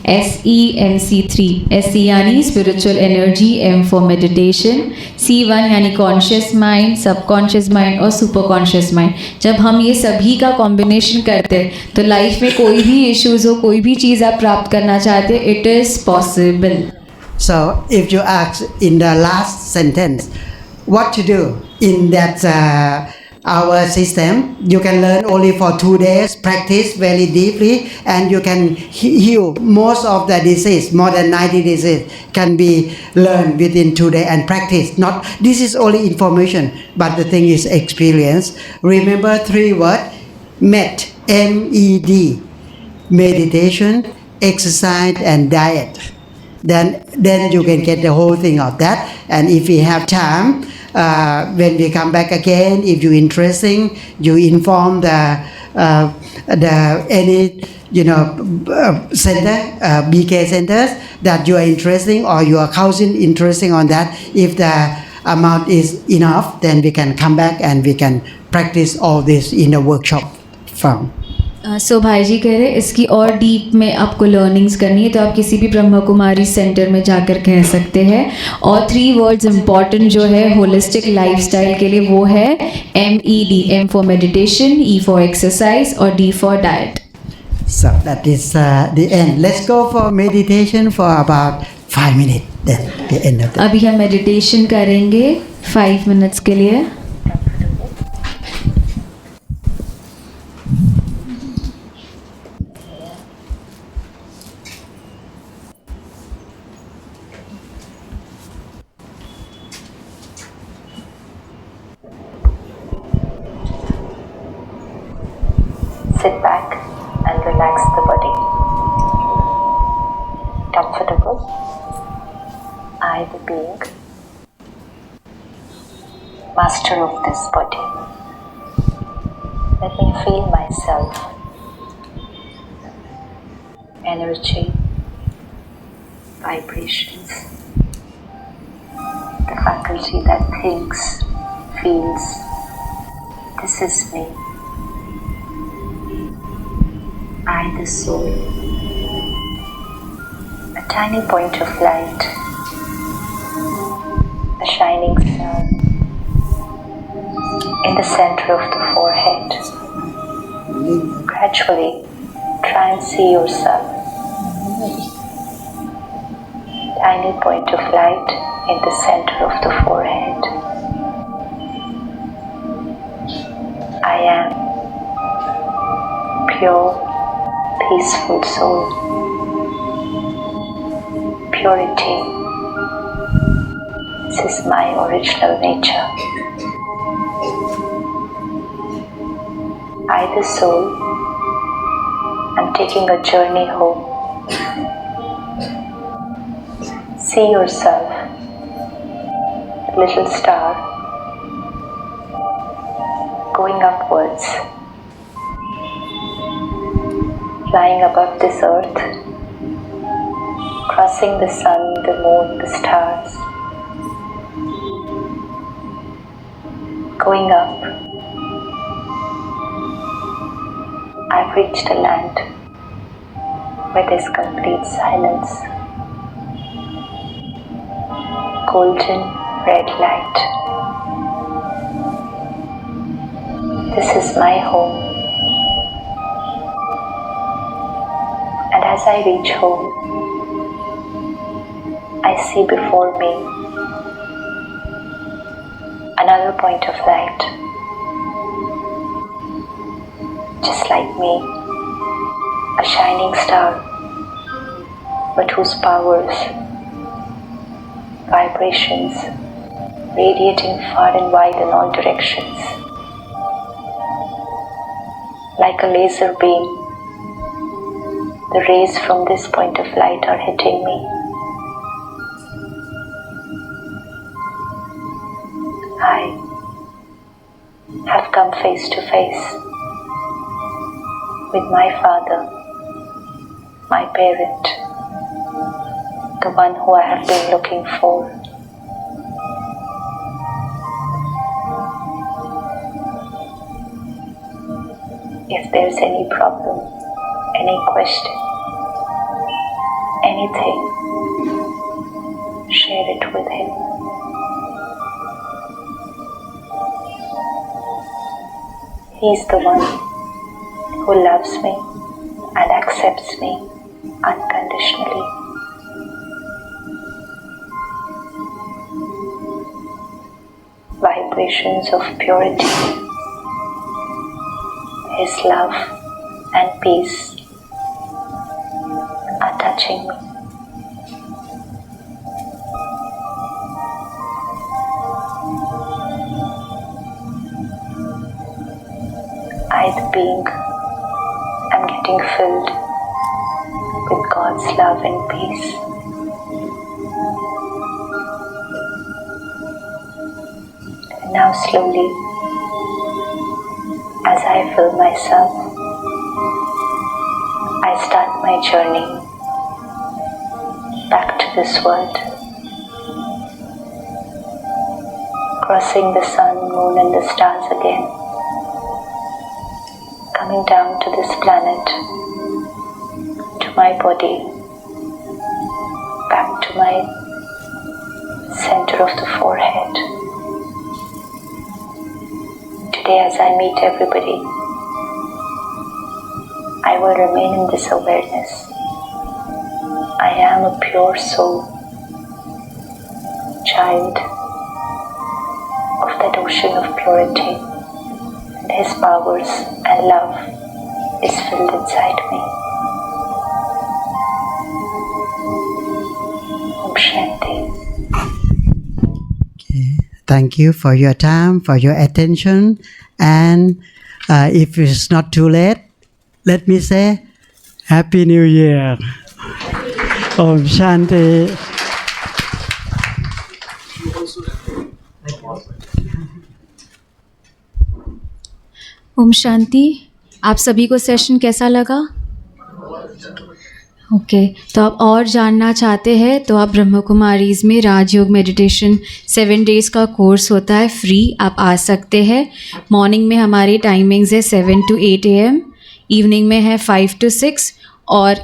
SEMC3, SE यानी spiritual energy, M for meditation, C1 यानी conscious mind, subconscious mind और super conscious mind. जब हम ये सभी का कॉम्बिनेशन करते हैं तो लाइफ में कोई भी इश्यूज हो, कोई भी चीज़ आप प्राप्त करना चाहते हैं, it is possible. So if you ask in the last sentence what to do in that our system, you can learn only for 2 days, practice very deeply, and you can heal most of the disease. More than 90 disease can be learned within 2 days and practice. Not this is only information, but the thing is experience. Remember 3 words: med, MED, meditation, exercise, and diet. Then you can get the whole thing of that. And if we have time, when we come back again, if you're interesting, you inform the any center, BK centers that you are interesting, or your cousin interesting on that. If the amount is enough, then we can come back and we can practice all this in the workshop form. सो भाई जी कह रहे हैं इसकी और deep में आपको learnings करनी है तो आप किसी भी ब्रह्मा कुमारी सेंटर में जाकर कह सकते हैं. और 3 वर्ड्स इम्पॉर्टेंट जो है होलिस्टिक लाइफस्टाइल के लिए वो है MED, M for meditation, E for exercise और D for diet. So that is the end. Let's go for meditation for about 5 minutes. Then the end of the. अभी हम meditation करेंगे 5 मिनट्स के लिए. Sit back and relax the body. Comfortable. I, the being, master of this body. Let me feel myself. Energy, vibrations, the faculty that thinks, feels. This is me. I, the soul, a tiny point of light, a shining sun in the center of the forehead. Gradually, try and see yourself. Tiny point of light in the center of the forehead. I am pure, peaceful soul. Purity. This is my original nature. I, the soul, am taking a journey home. See yourself, a little star, going upwards, flying above this earth, crossing the sun, the moon, the stars, going up. I've reached a land where there's complete silence. Golden red light. This is my home. as I reach home, I see before me another point of light, just like me, a shining star, but whose powers, vibrations, radiating far and wide in all directions. Like a laser beam, the rays from this point of light are hitting me. I have come face to face with my father, my parent, the one who I have been looking for. If there's any problem, any question, anything, share it with him. He's the one who loves me and accepts me unconditionally. Vibrations of purity, His love and peace are touching me. I, the being, am getting filled with God's love and peace. And now slowly, as I fill myself, I start my journey back to this world, crossing the sun, moon and the stars again, coming down to this planet, to my body, back to my center of the forehead. Today, as I meet everybody, I will remain in this awareness. I am a pure soul, child of that ocean of purity, and His powers and love is filled inside me. Om Shanti. Okay. Thank you for your time, for your attention. And if it's not too late, let me say Happy New Year. Om Shanti. Om Shanti. आप सभी को session कैसा लगा? Okay तो आप और जानना चाहते हैं तो आप ब्रह्म कुमारीज़ में राजयोग मेडिटेशन 7 डेज़ का कोर्स होता है, फ्री। आप आ सकते हैं। मॉर्निंग में हमारी टाइमिंग्स है 7 to 8 AM, इवनिंग में है 5 to 6 और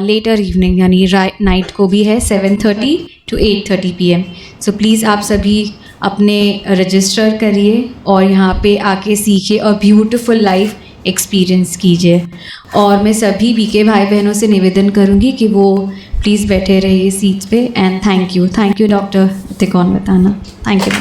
लेटर इवनिंग यानी नाइट को भी है 7:30 to 8:30 PM। सो प्लीज़ आप सभी अपने रजिस्टर करिए और यहाँ पे आके सीखिए और ब्यूटीफुल लाइफ एक्सपीरियंस कीजिए। और मैं सभी बीके भाई बहनों से निवेदन करूँगी कि वो प्लीज़ बैठे रहिए सीट्स पे। एंड थैंक यू डॉक्टर तिकोन वताना, थैंक यू।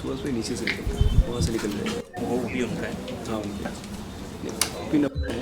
सुबह नीचे से वहाँ से निकल रहे हैं, वो भी उनका है। हाँ, पिन अप है।